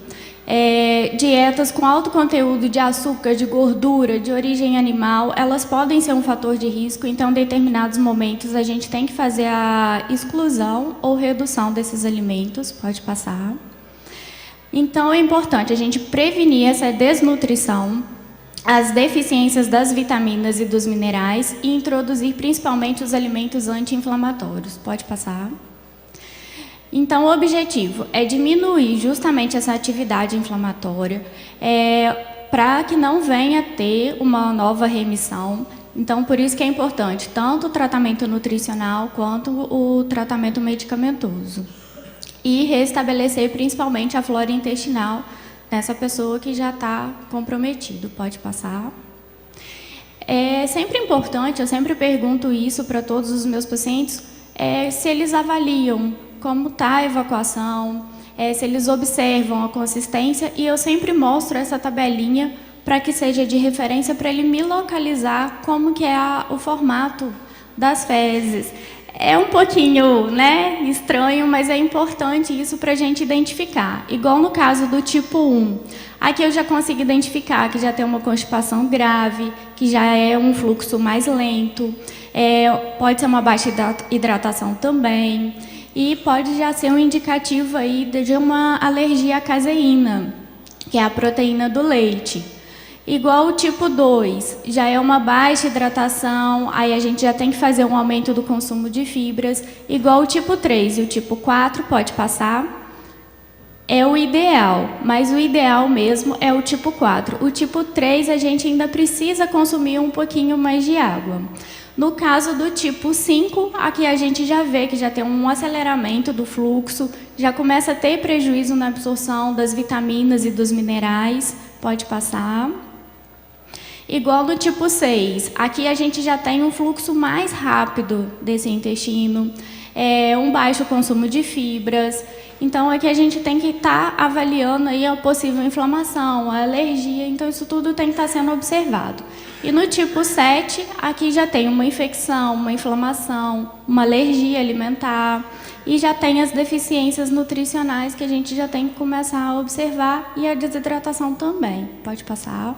Dietas com alto conteúdo de açúcar, de gordura, de origem animal, elas podem ser um fator de risco, então, em determinados momentos, a gente tem que fazer a exclusão ou redução desses alimentos. Pode passar. Então, é importante a gente prevenir essa desnutrição, as deficiências das vitaminas e dos minerais e introduzir principalmente os alimentos anti-inflamatórios. Pode passar. Então, o objetivo é diminuir justamente essa atividade inflamatória para que não venha a ter uma nova remissão. Então, por isso que é importante tanto o tratamento nutricional quanto o tratamento medicamentoso. E restabelecer principalmente a flora intestinal nessa pessoa que já está comprometido. Pode passar. É sempre importante, eu sempre pergunto isso para todos os meus pacientes, se eles avaliam como está a evacuação, se eles observam a consistência, e eu sempre mostro essa tabelinha para que seja de referência para ele me localizar como que é o formato das fezes. É um pouquinho, estranho, mas é importante isso para a gente identificar. Igual no caso do tipo 1. Aqui eu já consigo identificar que já tem uma constipação grave, que já é um fluxo mais lento, pode ser uma baixa hidratação também, e pode já ser um indicativo aí de uma alergia à caseína, que é a proteína do leite. Igual o tipo 2, já é uma baixa hidratação, aí a gente já tem que fazer um aumento do consumo de fibras. Igual o tipo 3 e o tipo 4, pode passar, é o ideal, mas o ideal mesmo é o tipo 4. O tipo 3, a gente ainda precisa consumir um pouquinho mais de água. No caso do tipo 5, aqui a gente já vê que já tem um aceleramento do fluxo, já começa a ter prejuízo na absorção das vitaminas e dos minerais. Pode passar. Igual no tipo 6, aqui a gente já tem um fluxo mais rápido desse intestino, um baixo consumo de fibras. Então, aqui a gente tem que estar avaliando aí a possível inflamação, a alergia, então isso tudo tem que estar sendo observado. E no tipo 7, aqui já tem uma infecção, uma inflamação, uma alergia alimentar, e já tem as deficiências nutricionais que a gente já tem que começar a observar, e a desidratação também. Pode passar.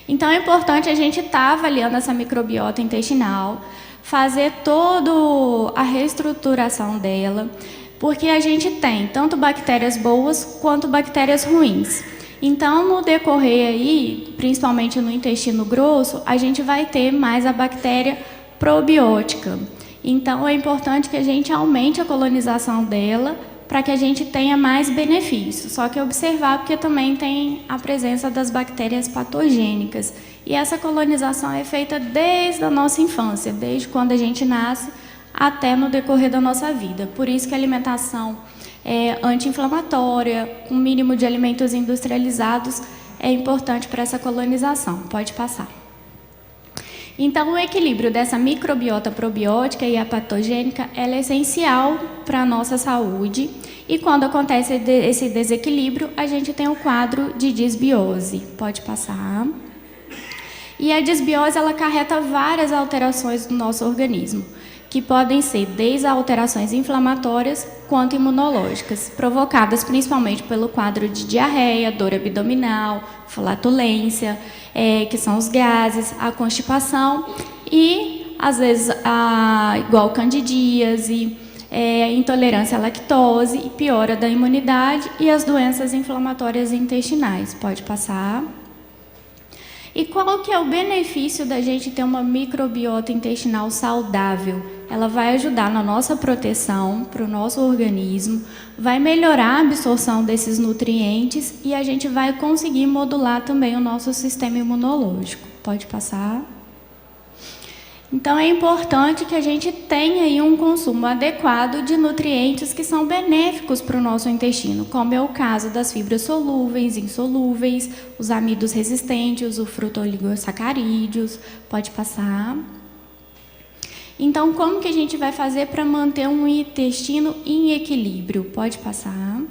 Então, é importante a gente estar avaliando essa microbiota intestinal, fazer toda a reestruturação dela, porque a gente tem tanto bactérias boas quanto bactérias ruins. Então, no decorrer aí, principalmente no intestino grosso, a gente vai ter mais a bactéria probiótica. Então, é importante que a gente aumente a colonização dela para que a gente tenha mais benefícios. Só que observar, porque também tem a presença das bactérias patogênicas. E essa colonização é feita desde a nossa infância, desde quando a gente nasce até no decorrer da nossa vida. Por isso que a alimentação anti-inflamatória, um mínimo de alimentos industrializados, é importante para essa colonização. Pode passar. Então, o equilíbrio dessa microbiota probiótica e a patogênica ela é essencial para a nossa saúde. E quando acontece esse desequilíbrio, a gente tem o quadro de disbiose. Pode passar. E a disbiose ela acarreta várias alterações no nosso organismo, que podem ser desde alterações inflamatórias quanto imunológicas, provocadas principalmente pelo quadro de diarreia, dor abdominal, flatulência, que são os gases, a constipação e, às vezes, igual candidíase, intolerância à lactose, piora da imunidade e as doenças inflamatórias intestinais. Pode passar. E qual que é o benefício da gente ter uma microbiota intestinal saudável? Ela vai ajudar na nossa proteção para o nosso organismo, vai melhorar a absorção desses nutrientes e a gente vai conseguir modular também o nosso sistema imunológico. Pode passar. Então, é importante que a gente tenha aí um consumo adequado de nutrientes que são benéficos para o nosso intestino, como é o caso das fibras solúveis, insolúveis, os amidos resistentes, os frutooligosacarídeos. Pode passar. Então, como que a gente vai fazer para manter um intestino em equilíbrio? Pode passar.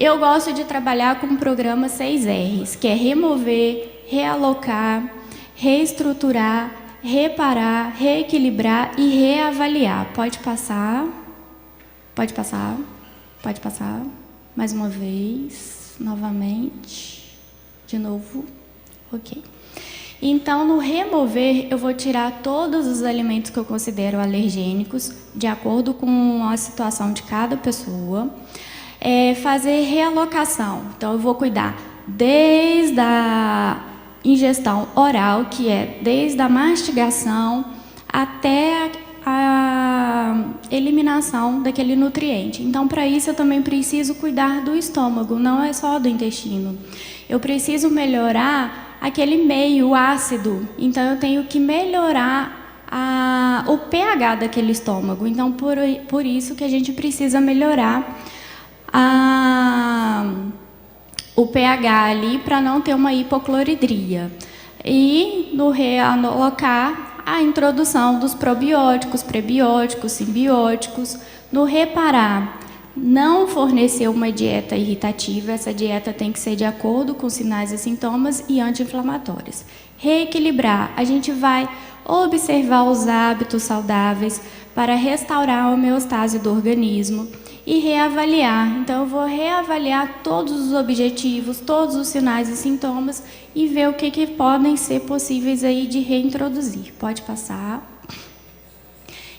Eu gosto de trabalhar com o programa 6Rs, que é remover, realocar, reestruturar, reparar, reequilibrar e reavaliar. Pode passar. Pode passar. Pode passar. Mais uma vez. Novamente. De novo. Ok. Então, no remover, eu vou tirar todos os alimentos que eu considero alergênicos, de acordo com a situação de cada pessoa. Fazer realocação. Então, eu vou cuidar desde a ingestão oral, que é desde a mastigação até a eliminação daquele nutriente. Então, para isso, eu também preciso cuidar do estômago, não é só do intestino. Eu preciso melhorar aquele meio ácido, então eu tenho que melhorar o pH daquele estômago. Então, por isso que a gente precisa melhorar o pH ali para não ter uma hipocloridria. E no realocar, a introdução dos probióticos, prebióticos, simbióticos. No reparar, não fornecer uma dieta irritativa, essa dieta tem que ser de acordo com sinais e sintomas e anti-inflamatórios. Reequilibrar, a gente vai observar os hábitos saudáveis para restaurar a homeostase do organismo. E reavaliar. Então, eu vou reavaliar todos os objetivos, todos os sinais e sintomas e ver o que podem ser possíveis aí de reintroduzir. Pode passar.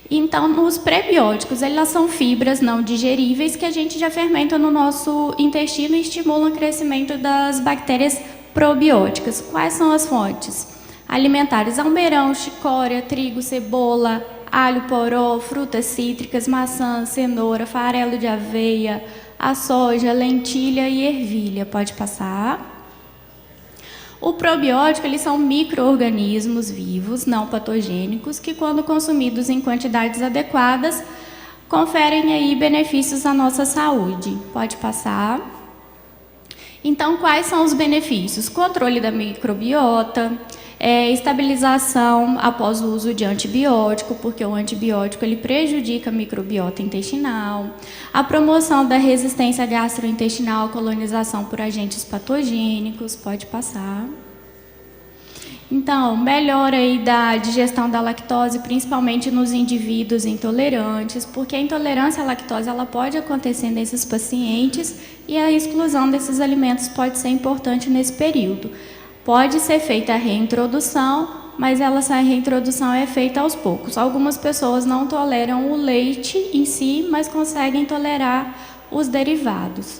Então, os prebióticos, elas são fibras não digeríveis que a gente já fermenta no nosso intestino e estimulam o crescimento das bactérias probióticas. Quais são as fontes? Alimentares: almeirão, chicória, trigo, cebola, alho poró, frutas cítricas, maçã, cenoura, farelo de aveia, a soja, lentilha e ervilha. Pode passar. O probiótico, eles são micro-organismos vivos, não patogênicos, que quando consumidos em quantidades adequadas, conferem aí benefícios à nossa saúde. Pode passar. Então, quais são os benefícios? Controle da microbiota, estabilização após o uso de antibiótico, porque o antibiótico ele prejudica a microbiota intestinal, a promoção da resistência gastrointestinal, colonização por agentes patogênicos. Pode passar. Então, melhora aí da digestão da lactose, principalmente nos indivíduos intolerantes, porque a intolerância à lactose ela pode acontecer nesses pacientes e a exclusão desses alimentos pode ser importante nesse período. Pode ser feita a reintrodução, mas essa reintrodução é feita aos poucos. Algumas pessoas não toleram o leite em si, mas conseguem tolerar os derivados.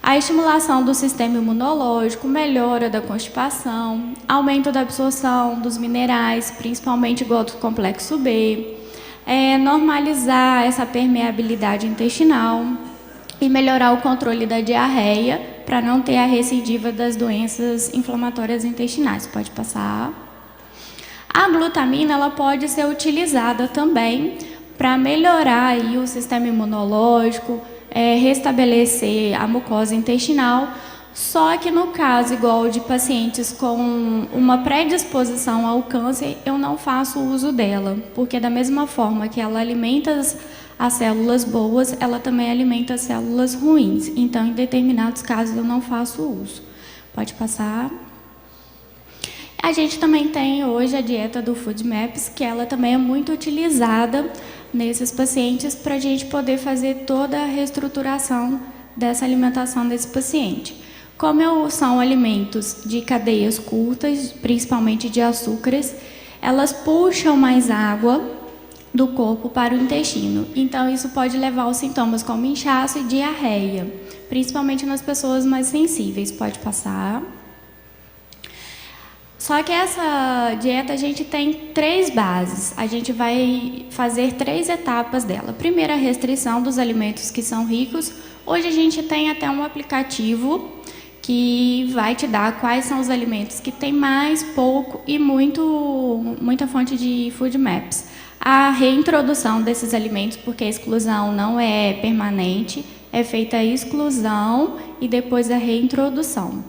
A estimulação do sistema imunológico, melhora da constipação, aumento da absorção dos minerais, principalmente igual do complexo B, normalizar essa permeabilidade intestinal e melhorar o controle da diarreia, para não ter a recidiva das doenças inflamatórias intestinais. Pode passar. A glutamina ela pode ser utilizada também para melhorar aí o sistema imunológico, restabelecer a mucosa intestinal, só que no caso igual de pacientes com uma predisposição ao câncer, eu não faço uso dela, porque da mesma forma que ela alimenta as células boas, ela também alimenta as células ruins. Então, em determinados casos, eu não faço uso. Pode passar. A gente também tem hoje a dieta do FoodMaps, que ela também é muito utilizada nesses pacientes para a gente poder fazer toda a reestruturação dessa alimentação desse paciente. Como são alimentos de cadeias curtas, principalmente de açúcares, elas puxam mais água, do corpo para o intestino. Então, isso pode levar aos sintomas como inchaço e diarreia, principalmente nas pessoas mais sensíveis. Pode passar. Só que essa dieta a gente tem 3 bases. A gente vai fazer 3 etapas dela. Primeiro, a restrição dos alimentos que são ricos. Hoje a gente tem até um aplicativo que vai te dar quais são os alimentos que tem mais, pouco e muita fonte de food maps. A reintrodução desses alimentos, porque a exclusão não é permanente, é feita a exclusão e depois a reintrodução.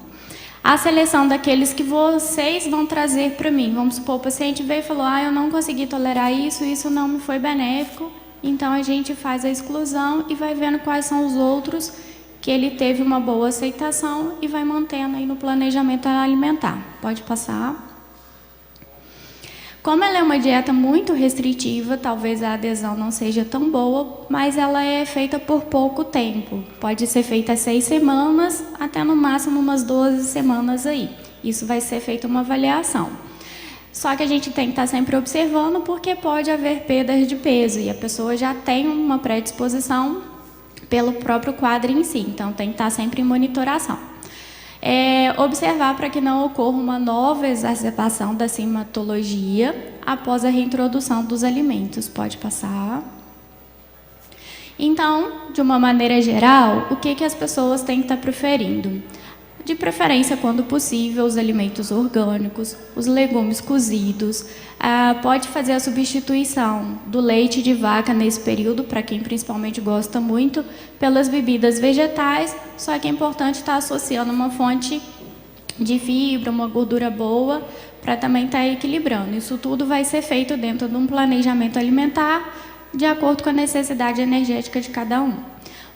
A seleção daqueles que vocês vão trazer para mim. Vamos supor, o paciente veio e falou, eu não consegui tolerar isso, isso não me foi benéfico. Então, a gente faz a exclusão e vai vendo quais são os outros que ele teve uma boa aceitação e vai mantendo aí no planejamento alimentar. Pode passar. Como ela é uma dieta muito restritiva, talvez a adesão não seja tão boa, mas ela é feita por pouco tempo. Pode ser feita 6 semanas, até no máximo umas 12 semanas aí. Isso vai ser feita uma avaliação. Só que a gente tem que estar sempre observando, porque pode haver perdas de peso, e a pessoa já tem uma predisposição pelo próprio quadro em si, então tem que estar sempre em monitoração. Observar para que não ocorra uma nova exacerbação da sintomatologia após a reintrodução dos alimentos. Pode passar. Então, de uma maneira geral, o que as pessoas têm que estar preferindo? De preferência, quando possível, os alimentos orgânicos, os legumes cozidos. Pode fazer a substituição do leite de vaca nesse período, para quem principalmente gosta muito, pelas bebidas vegetais, só que é importante estar associando uma fonte de fibra, uma gordura boa, para também estar equilibrando. Isso tudo vai ser feito dentro de um planejamento alimentar, de acordo com a necessidade energética de cada um.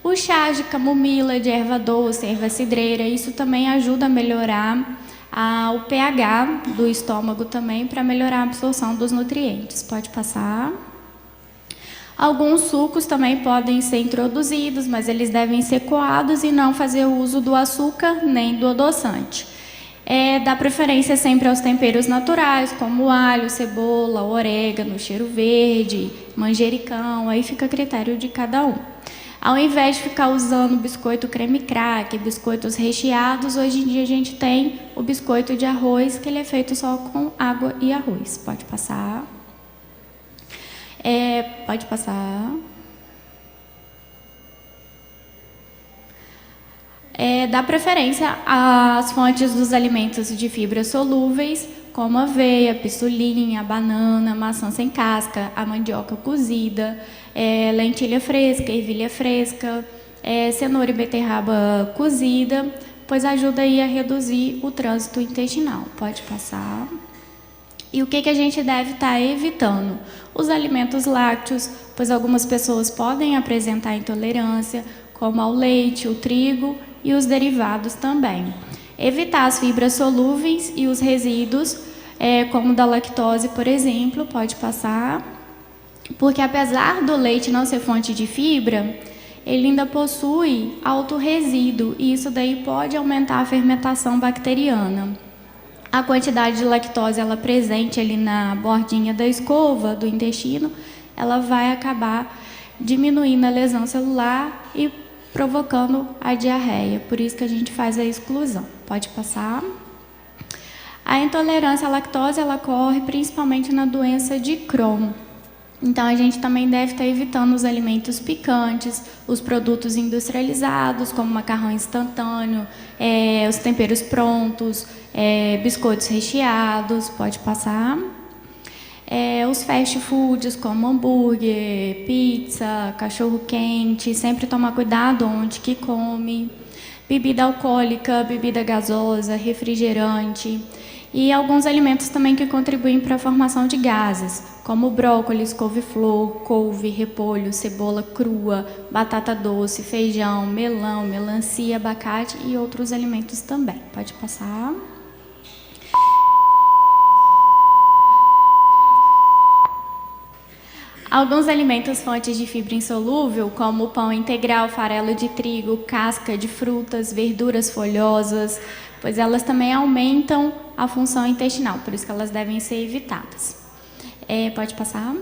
O chá de camomila, de erva doce, erva cidreira, isso também ajuda a melhorar o pH do estômago também, para melhorar a absorção dos nutrientes. Pode passar. Alguns sucos também podem ser introduzidos, mas eles devem ser coados e não fazer uso do açúcar nem do adoçante. Dá preferência sempre aos temperos naturais, como alho, cebola, orégano, cheiro verde, manjericão, aí fica a critério de cada um. Ao invés de ficar usando biscoito creme crack, biscoitos recheados, hoje em dia a gente tem o biscoito de arroz, que ele é feito só com água e arroz. Pode passar. Pode passar. Dá preferência às fontes dos alimentos de fibras solúveis, como aveia, pistolinha, banana, maçã sem casca, a mandioca cozida, lentilha fresca, ervilha fresca, cenoura e beterraba cozida, pois ajuda aí a reduzir o trânsito intestinal. Pode passar. E o que a gente deve estar evitando? Os alimentos lácteos, pois algumas pessoas podem apresentar intolerância, como ao leite, o trigo e os derivados também. Evitar as fibras solúveis e os resíduos, como da lactose, por exemplo, pode passar, porque apesar do leite não ser fonte de fibra, ele ainda possui alto resíduo, e isso daí pode aumentar a fermentação bacteriana. A quantidade de lactose ela presente ali na bordinha da escova do intestino, ela vai acabar diminuindo a lesão celular e provocando a diarreia. Por isso que a gente faz a exclusão. Pode passar. A intolerância à lactose ela ocorre principalmente na doença de Crohn. Então, a gente também deve estar evitando os alimentos picantes, os produtos industrializados, como macarrão instantâneo, os temperos prontos, biscoitos recheados. Pode passar. Os fast foods, como hambúrguer, pizza, cachorro-quente, sempre tomar cuidado onde que come. Bebida alcoólica, bebida gasosa, refrigerante. E alguns alimentos também que contribuem para a formação de gases, como brócolis, couve-flor, couve, repolho, cebola crua, batata doce, feijão, melão, melancia, abacate e outros alimentos também. Pode passar. Alguns alimentos fontes de fibra insolúvel, como o pão integral, farelo de trigo, casca de frutas, verduras folhosas, pois elas também aumentam a função intestinal, por isso que elas devem ser evitadas. Pode passar.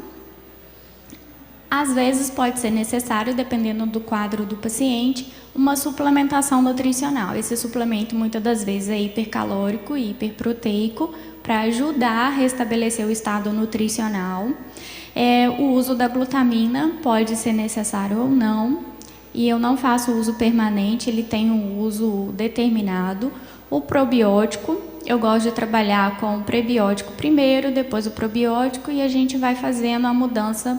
Às vezes pode ser necessário, dependendo do quadro do paciente, uma suplementação nutricional. Esse suplemento muitas das vezes é hipercalórico e hiperproteico para ajudar a restabelecer o estado nutricional. O uso da glutamina pode ser necessário ou não, e eu não faço uso permanente, ele tem um uso determinado. O probiótico, eu gosto de trabalhar com o prebiótico primeiro, depois o probiótico, e a gente vai fazendo a mudança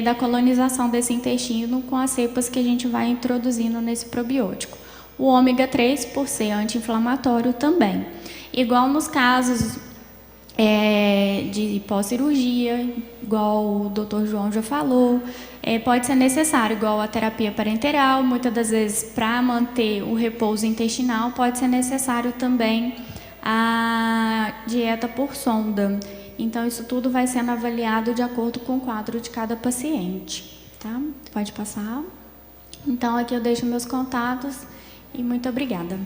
da colonização desse intestino com as cepas que a gente vai introduzindo nesse probiótico. O ômega 3, por ser anti-inflamatório também. Igual nos casos de pós-cirurgia, igual o Dr. João já falou, pode ser necessário, igual a terapia parenteral, muitas das vezes para manter o repouso intestinal, pode ser necessário também a dieta por sonda. Então, isso tudo vai sendo avaliado de acordo com o quadro de cada paciente. Tá? Pode passar. Então, aqui eu deixo meus contatos e muito obrigada.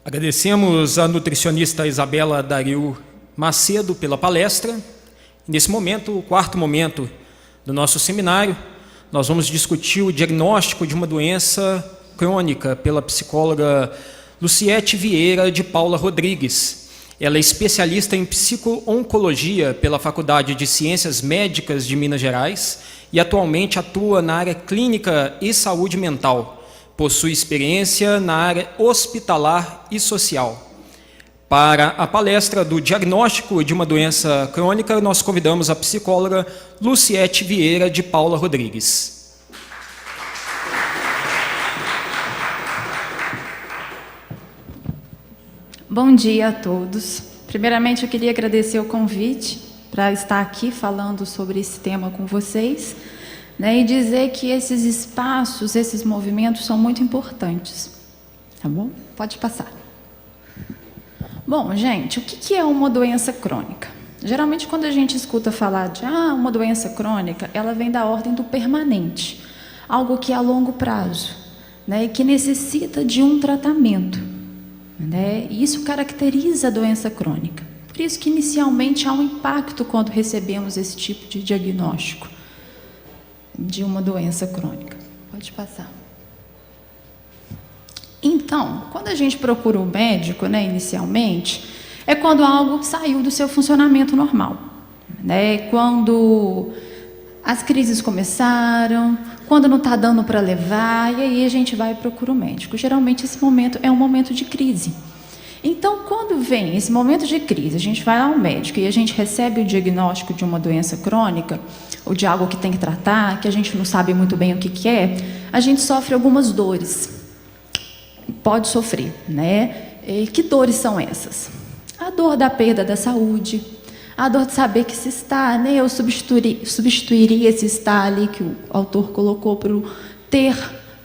Agradecemos a nutricionista Isabela Dario Macedo pela palestra. Nesse momento, o quarto momento do nosso seminário, nós vamos discutir o diagnóstico de uma doença crônica pela psicóloga Luciete Vieira de Paula Rodrigues. Ela é especialista em psico-oncologia pela Faculdade de Ciências Médicas de Minas Gerais e atualmente atua na área clínica e saúde mental. Possui experiência na área hospitalar e social. Para a palestra do diagnóstico de uma doença crônica, nós convidamos a psicóloga Luciete Vieira de Paula Rodrigues.
Bom dia a todos. Primeiramente, eu queria agradecer o convite para estar aqui falando sobre esse tema com vocês, né, e dizer que esses espaços, esses movimentos são muito importantes. Tá bom? Pode passar. Bom, gente, o que é uma doença crônica? Geralmente, quando a gente escuta falar de uma doença crônica, ela vem da ordem do permanente, algo que é a longo prazo, né, e que necessita de um tratamento, né, e isso caracteriza a doença crônica. Por isso que, inicialmente, há um impacto quando recebemos esse tipo de diagnóstico de uma doença crônica. Pode passar. Então, quando a gente procura um médico, né, inicialmente, é quando algo saiu do seu funcionamento normal, né? Quando as crises começaram, quando não está dando para levar, e aí a gente vai e procura o médico. Geralmente esse momento é um momento de crise. Então, quando vem esse momento de crise, a gente vai ao médico e a gente recebe o diagnóstico de uma doença crônica, ou de algo que tem que tratar, que a gente não sabe muito bem o que é, a gente sofre algumas dores. Pode sofrer, né? E que dores são essas? A dor da perda da saúde, a dor de saber que se está, né? Eu substituiria esse estar ali que o autor colocou por ter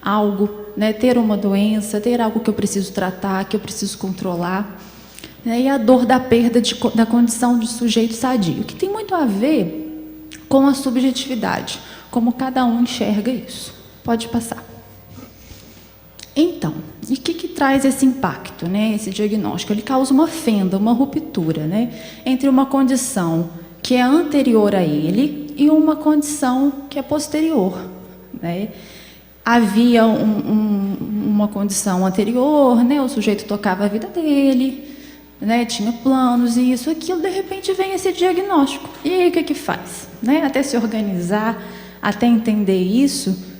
algo, né? Ter uma doença, ter algo que eu preciso tratar, que eu preciso controlar, né? E a dor da perda da condição de sujeito sadio, que tem muito a ver com a subjetividade, como cada um enxerga isso. Pode passar. Então, e o que traz esse impacto, né, esse diagnóstico? Ele causa uma fenda, uma ruptura, né, entre uma condição que é anterior a ele e uma condição que é posterior, né? Havia uma condição anterior, né, o sujeito tocava a vida dele, né, tinha planos, e isso, aquilo, de repente vem esse diagnóstico. E aí o que faz? Né? Até se organizar, até entender isso,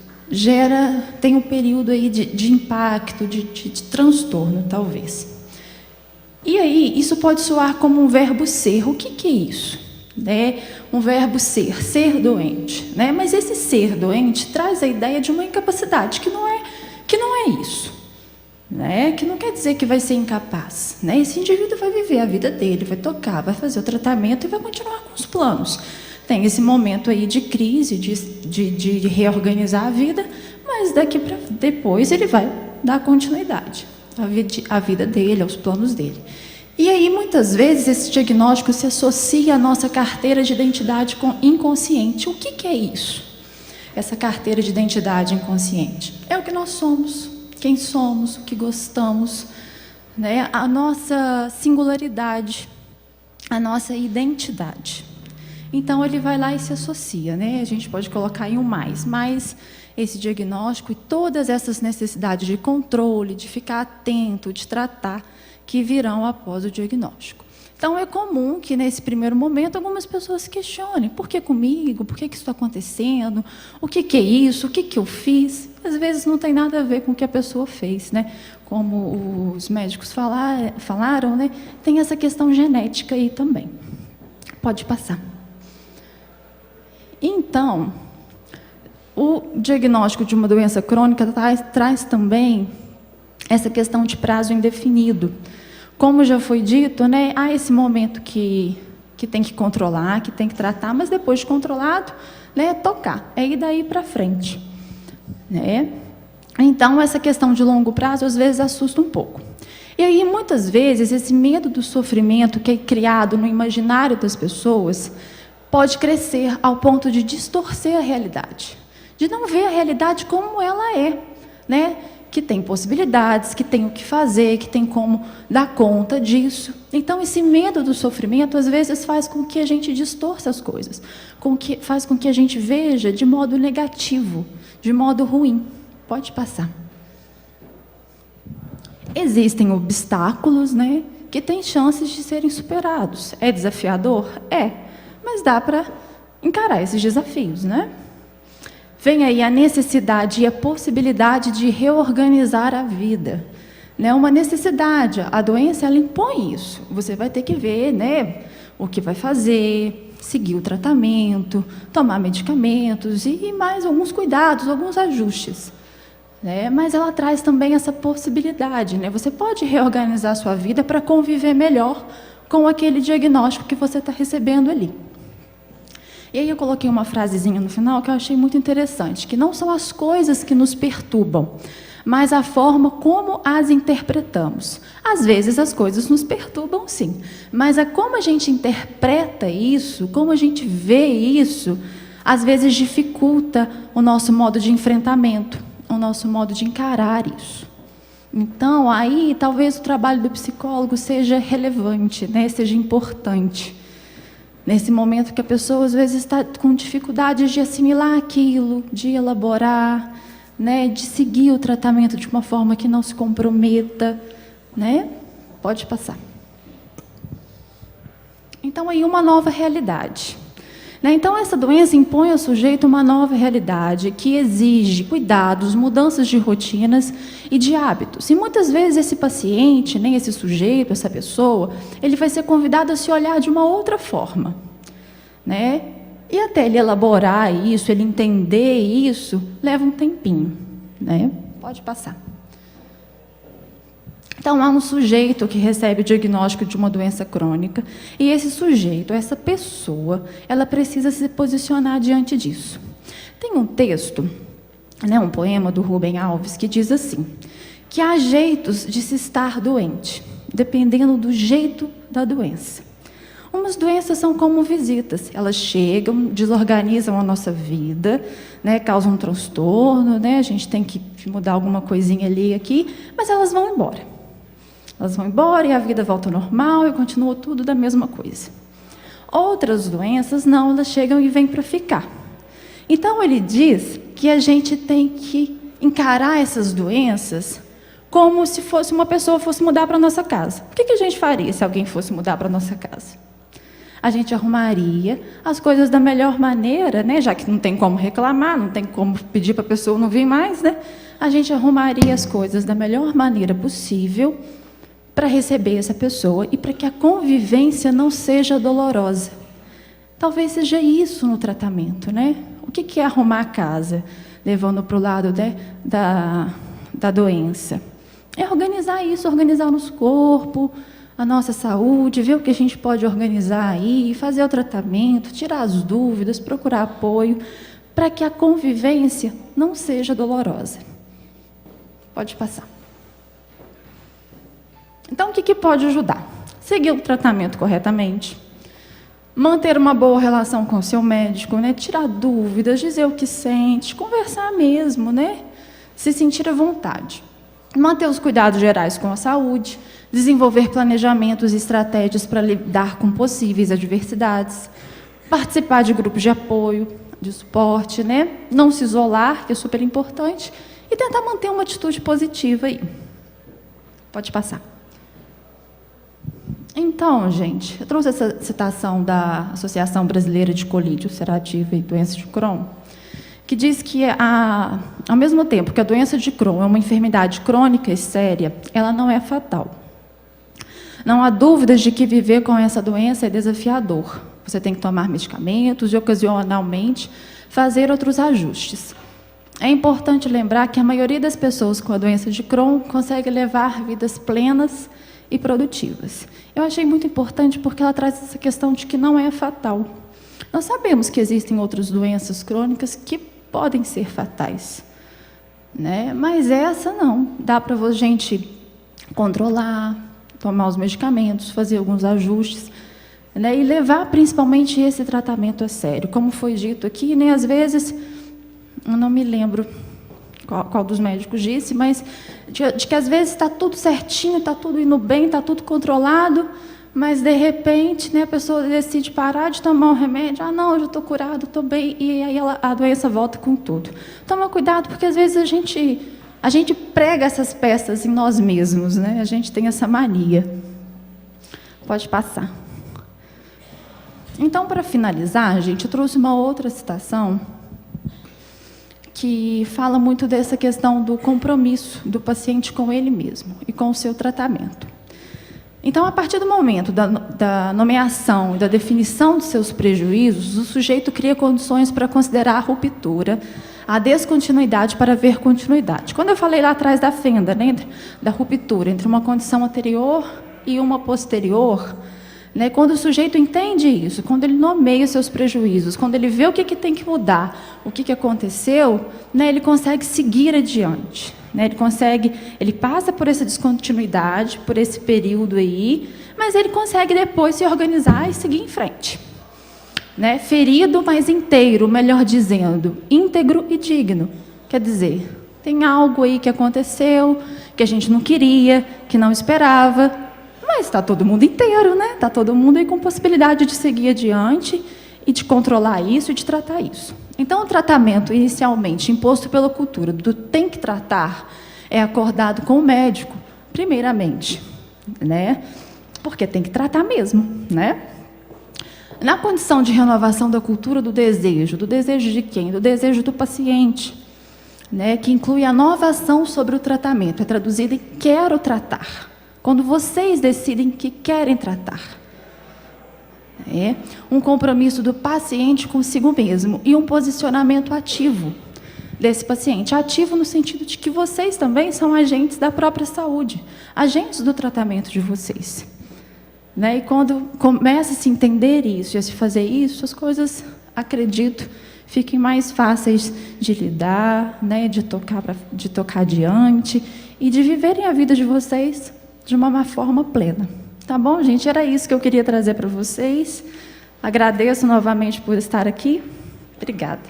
tem um período aí de impacto, de transtorno, talvez. E aí, isso pode soar como um verbo ser. O que é isso? Né? Um verbo ser doente. Né? Mas esse ser doente traz a ideia de uma incapacidade, que não é isso. Né? Que não quer dizer que vai ser incapaz. Né? Esse indivíduo vai viver a vida dele, vai tocar, vai fazer o tratamento e vai continuar com os planos. Tem esse momento aí de crise, de reorganizar a vida, mas daqui para depois ele vai dar continuidade à vida dele, aos planos dele. E aí, muitas vezes, esse diagnóstico se associa à nossa carteira de identidade inconsciente. O que é isso? Essa carteira de identidade inconsciente? É o que nós somos. quem somos, o que gostamos, né? A nossa singularidade, a nossa identidade. Então, ele vai lá e se associa, né? A gente pode colocar aí um mais esse diagnóstico e todas essas necessidades de controle, de ficar atento, de tratar, que virão após o diagnóstico. Então, é comum que, nesse primeiro momento, algumas pessoas se questionem: por que comigo? Por que isso está acontecendo? O que é isso? O que eu fiz? Às vezes, não tem nada a ver com o que a pessoa fez, né? Como os médicos falaram, né? Tem essa questão genética aí também. Pode passar. Então, o diagnóstico de uma doença crônica traz também essa questão de prazo indefinido. Como já foi dito, né, há esse momento que tem que controlar, que tem que tratar, mas depois de controlado, né, é tocar, é ir daí para frente, né? Então, essa questão de longo prazo, às vezes, assusta um pouco. E aí, muitas vezes, esse medo do sofrimento que é criado no imaginário das pessoas pode crescer ao ponto de distorcer a realidade, de não ver a realidade como ela é, né? Que tem possibilidades, que tem o que fazer, que tem como dar conta disso. Então, esse medo do sofrimento, às vezes, faz com que a gente distorça as coisas, faz com que a gente veja de modo negativo, de modo ruim. Pode passar. Existem obstáculos, né, que têm chances de serem superados. É desafiador? É, mas dá para encarar esses desafios, né? Vem aí a necessidade e a possibilidade de reorganizar a vida. Né? Uma necessidade, a doença ela impõe isso. Você vai ter que ver, né, o que vai fazer, seguir o tratamento, tomar medicamentos e mais alguns cuidados, alguns ajustes. Né? Mas ela traz também essa possibilidade. Né? Você pode reorganizar a sua vida para conviver melhor com aquele diagnóstico que você está recebendo ali. E aí eu coloquei uma frasezinha no final que eu achei muito interessante, que não são as coisas que nos perturbam, mas a forma como as interpretamos. Às vezes as coisas nos perturbam, sim, mas como a gente interpreta isso, como a gente vê isso, às vezes dificulta o nosso modo de enfrentamento, o nosso modo de encarar isso. Então, aí talvez o trabalho do psicólogo seja relevante, né? Seja importante. Nesse momento que a pessoa, às vezes, está com dificuldades de assimilar aquilo, de elaborar, né, de seguir o tratamento de uma forma que não se comprometa. Né? Pode passar. Então, aí uma nova realidade. Né? Então, essa doença impõe ao sujeito uma nova realidade que exige cuidados, mudanças de rotinas e de hábitos. E muitas vezes esse paciente, né, esse sujeito, essa pessoa, ele vai ser convidado a se olhar de uma outra forma. Né? E até ele elaborar isso, ele entender isso, leva um tempinho. Né? Pode passar. Então, há um sujeito que recebe o diagnóstico de uma doença crônica, e esse sujeito, essa pessoa, ela precisa se posicionar diante disso. Tem um texto, né, um poema do Rubem Alves, que diz assim, que há jeitos de se estar doente, dependendo do jeito da doença. Umas doenças são como visitas, elas chegam, desorganizam a nossa vida, né, causam um transtorno, né, a gente tem que mudar alguma coisinha ali e aqui, mas elas vão embora. Elas vão embora e a vida volta ao normal e continua tudo da mesma coisa. Outras doenças, não, elas chegam e vêm para ficar. Então, ele diz que a gente tem que encarar essas doenças como se fosse uma pessoa fosse mudar para a nossa casa. O que a gente faria se alguém fosse mudar para a nossa casa? A gente arrumaria as coisas da melhor maneira, né? Já que não tem como reclamar, não tem como pedir para a pessoa não vir mais, né? A gente arrumaria as coisas da melhor maneira possível para receber essa pessoa e para que a convivência não seja dolorosa. Talvez seja isso no tratamento, né? O que é arrumar a casa, levando para o lado da doença? É organizar isso, organizar o nosso corpo, a nossa saúde, ver o que a gente pode organizar aí, fazer o tratamento, tirar as dúvidas, procurar apoio, para que a convivência não seja dolorosa. Pode passar. Então, o que pode ajudar? Seguir o tratamento corretamente, manter uma boa relação com o seu médico, né? Tirar dúvidas, dizer o que sente, conversar mesmo, né? Se sentir à vontade. manter os cuidados gerais com a saúde, desenvolver planejamentos e estratégias para lidar com possíveis adversidades, participar de grupos de apoio, de suporte, né? Não se isolar, que é super importante, e tentar manter uma atitude positiva aí. Pode passar. Então, gente, eu trouxe essa citação da Associação Brasileira de Colite Ulcerativa e Doença de Crohn, que diz que, ao mesmo tempo que a doença de Crohn é uma enfermidade crônica e séria, ela não é fatal. Não há dúvidas de que viver com essa doença é desafiador. Você tem que tomar medicamentos e, ocasionalmente, fazer outros ajustes. É importante lembrar que a maioria das pessoas com a doença de Crohn consegue levar vidas plenas e produtivas. Eu achei muito importante porque ela traz essa questão de que não é fatal. Nós sabemos que existem outras doenças crônicas que podem ser fatais, né? Mas essa não. Dá para a gente controlar, tomar os medicamentos, fazer alguns ajustes, né? E levar principalmente esse tratamento a sério. Como foi dito aqui, né? Às vezes, eu não me lembro qual dos médicos disse, mas de que às vezes está tudo certinho, está tudo indo bem, está tudo controlado, mas de repente, né, a pessoa decide parar de tomar um remédio, não, eu já estou curado, estou bem, e aí a doença volta com tudo. Toma cuidado, porque às vezes a gente prega essas peças em nós mesmos, né? A gente tem essa mania. Pode passar. Então, para finalizar, gente, eu trouxe uma outra citação que fala muito dessa questão do compromisso do paciente com ele mesmo e com o seu tratamento. Então, a partir do momento da nomeação e da definição dos seus prejuízos, o sujeito cria condições para considerar a ruptura, a descontinuidade para ver continuidade. Quando eu falei lá atrás da fenda, né, da ruptura entre uma condição anterior e uma posterior, né, quando o sujeito entende isso, quando ele nomeia os seus prejuízos, quando ele vê o que tem que mudar, o que aconteceu, né, ele consegue seguir adiante. Né, ele passa por essa descontinuidade, por esse período aí, mas ele consegue depois se organizar e seguir em frente. Né, ferido, mas inteiro, melhor dizendo, íntegro e digno. Quer dizer, tem algo aí que aconteceu, que a gente não queria, que não esperava, mas está todo mundo inteiro, né? Está todo mundo aí com possibilidade de seguir adiante e de controlar isso e de tratar isso. Então, o tratamento inicialmente imposto pela cultura do tem que tratar é acordado com o médico, primeiramente, né? Porque tem que tratar mesmo, né? Na condição de renovação da cultura do desejo de quem? Do desejo do paciente, né? Que inclui a nova ação sobre o tratamento, é traduzida em quero tratar. Quando vocês decidem que querem tratar. É um compromisso do paciente consigo mesmo e um posicionamento ativo desse paciente. Ativo no sentido de que vocês também são agentes da própria saúde, agentes do tratamento de vocês. Né? E quando começa a se entender isso e a se fazer isso, as coisas, acredito, fiquem mais fáceis de lidar, né? de tocar adiante e de viverem a vida de vocês de uma forma plena. Tá bom, gente? Era isso que eu queria trazer para vocês. Agradeço novamente por estar aqui. Obrigada.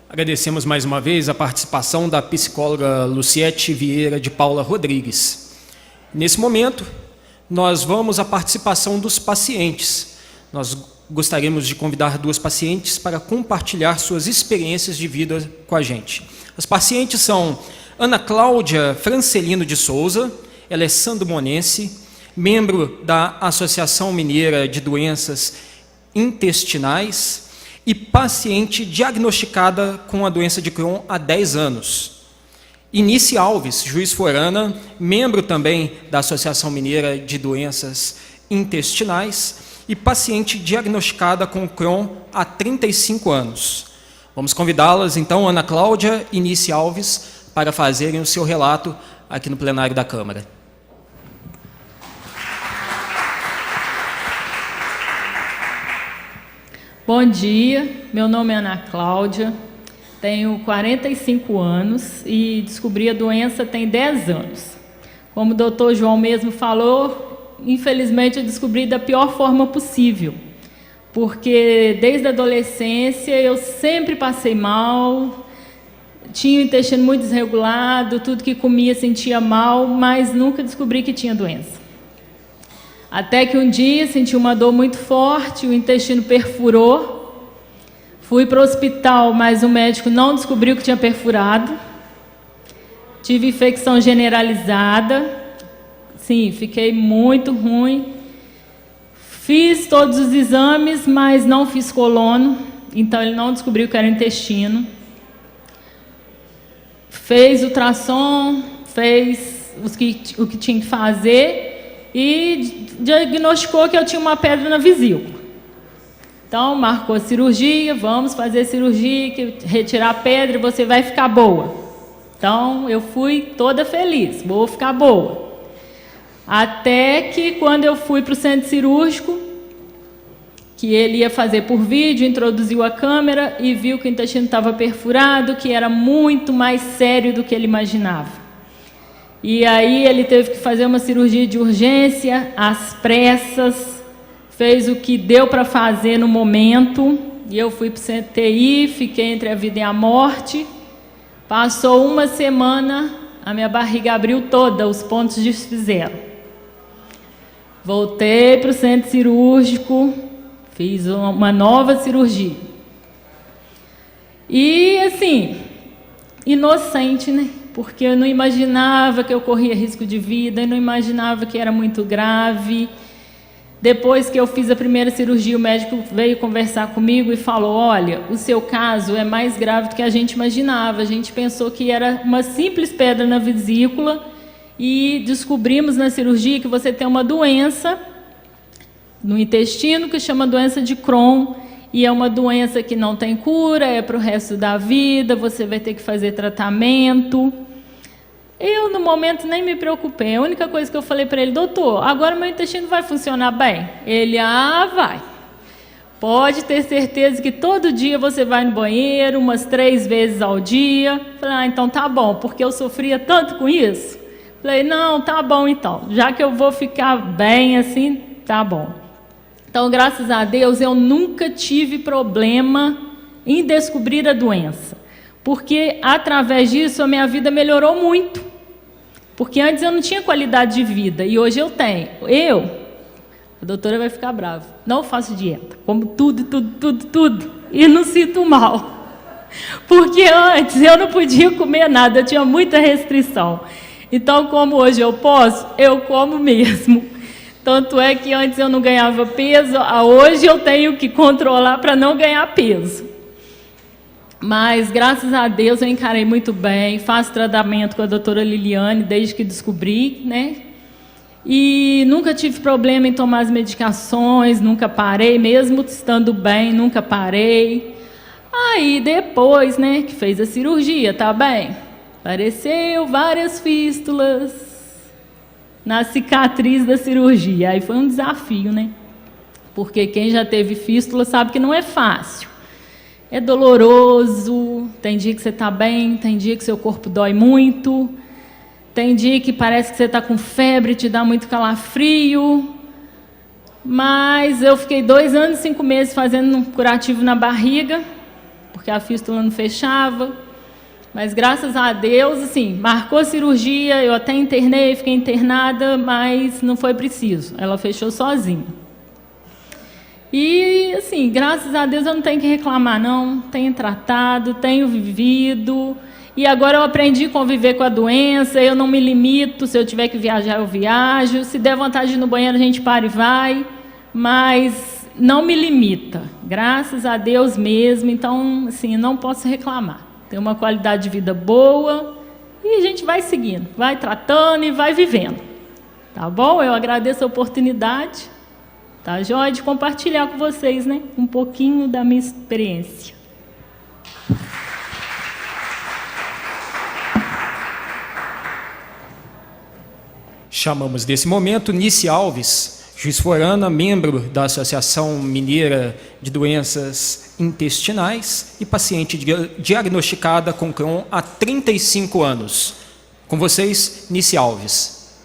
Agradecemos mais uma vez a participação da psicóloga Luciete Vieira de Paula Rodrigues. Nesse momento, nós vamos à participação dos pacientes. Nós gostaríamos de convidar 2 pacientes para compartilhar suas experiências de vida com a gente. As pacientes são Ana Cláudia Francelino de Souza, ela é sandomonense, membro da Associação Mineira de Doenças Intestinais e paciente diagnosticada com a doença de Crohn há 10 anos. Inice Alves, Juiz Forana, membro também da Associação Mineira de Doenças Intestinais e paciente diagnosticada com Crohn há 35 anos. Vamos convidá-las, então, Ana Cláudia e Inice Alves, para fazerem o seu relato aqui no plenário da Câmara.
Bom dia, meu nome é Ana Cláudia, tenho 45 anos e descobri a doença tem 10 anos. Como o doutor João mesmo falou, infelizmente eu descobri da pior forma possível. porque desde a adolescência eu sempre passei mal, tinha o intestino muito desregulado, tudo que comia sentia mal, mas nunca descobri que tinha doença. Até que um dia senti uma dor muito forte, o intestino perfurou, fui para o hospital, mas o médico não descobriu que tinha perfurado, tive infecção generalizada, sim, fiquei muito ruim, fiz todos os exames, mas não fiz colono, então ele não descobriu que era intestino. Fez ultrassom, fez o que tinha que fazer e diagnosticou que eu tinha uma pedra na vesícula. Então, marcou a cirurgia, vamos fazer a cirurgia, retirar a pedra e você vai ficar boa. Então, eu fui toda feliz, vou ficar boa. Até que, quando eu fui para o centro cirúrgico, que ele ia fazer por vídeo, introduziu a câmera e viu que o intestino estava perfurado, que era muito mais sério do que ele imaginava. E aí ele teve que fazer uma cirurgia de urgência, às pressas, fez o que deu para fazer no momento, e eu fui para o CTI, fiquei entre a vida e a morte. Passou uma semana, a minha barriga abriu toda, os pontos desfizeram. Voltei para o centro cirúrgico, fiz uma nova cirurgia. E, assim, inocente, né? Porque eu não imaginava que eu corria risco de vida, eu não imaginava que era muito grave. Depois que eu fiz a primeira cirurgia, o médico veio conversar comigo e falou: olha, o seu caso é mais grave do que a gente imaginava. A gente pensou que era uma simples pedra na vesícula e descobrimos na cirurgia que você tem uma doença no intestino que chama doença de Crohn, e é uma doença que não tem cura, é para o resto da vida, você vai ter que fazer tratamento. Eu, no momento, nem me preocupei. A única coisa que eu falei para ele: doutor, agora meu intestino vai funcionar bem? Ele: vai. Pode ter certeza que todo dia você vai no banheiro, umas 3 vezes ao dia. Falei: então tá bom, porque eu sofria tanto com isso. Falei: não, tá bom então, já que eu vou ficar bem assim, tá bom. Então, graças a Deus, eu nunca tive problema em descobrir a doença, porque através disso a minha vida melhorou muito, porque antes eu não tinha qualidade de vida e hoje eu tenho. A doutora vai ficar brava, não faço dieta, como tudo e não sinto mal, porque antes eu não podia comer nada, eu tinha muita restrição. Então, como hoje eu posso, eu como mesmo. Tanto é que antes eu não ganhava peso, hoje eu tenho que controlar para não ganhar peso. Mas, graças a Deus, eu encarei muito bem, faço tratamento com a doutora Liliane desde que descobri, né? E nunca tive problema em tomar as medicações, nunca parei, mesmo estando bem, nunca parei. Aí, depois, né, que fez a cirurgia, tá bem? Apareceu várias fístulas na cicatriz da cirurgia. Aí foi um desafio, né? Porque quem já teve fístula sabe que não é fácil. É doloroso, tem dia que você está bem, tem dia que seu corpo dói muito, tem dia que parece que você está com febre, te dá muito calafrio. Mas eu fiquei 2 anos e 5 meses fazendo um curativo na barriga, porque a fístula não fechava. Mas, graças a Deus, assim, marcou a cirurgia, eu até internei, fiquei internada, mas não foi preciso. Ela fechou sozinha. E, assim, graças a Deus eu não tenho que reclamar, não. Tenho tratado, tenho vivido. E agora eu aprendi a conviver com a doença, eu não me limito. Se eu tiver que viajar, eu viajo. Se der vontade de ir no banheiro, a gente para e vai. Mas não me limita. Graças a Deus mesmo. Então, assim, não posso reclamar. Tem uma qualidade de vida boa e a gente vai seguindo, vai tratando e vai vivendo. Tá bom? Eu agradeço a oportunidade, tá joia, de compartilhar com vocês, né, um pouquinho da minha experiência.
Chamamos nesse momento Nice Alves, juiz forana, membro da Associação Mineira de Doenças Intestinais e paciente diagnosticada com Crohn há 35 anos. Com vocês, Nice Alves.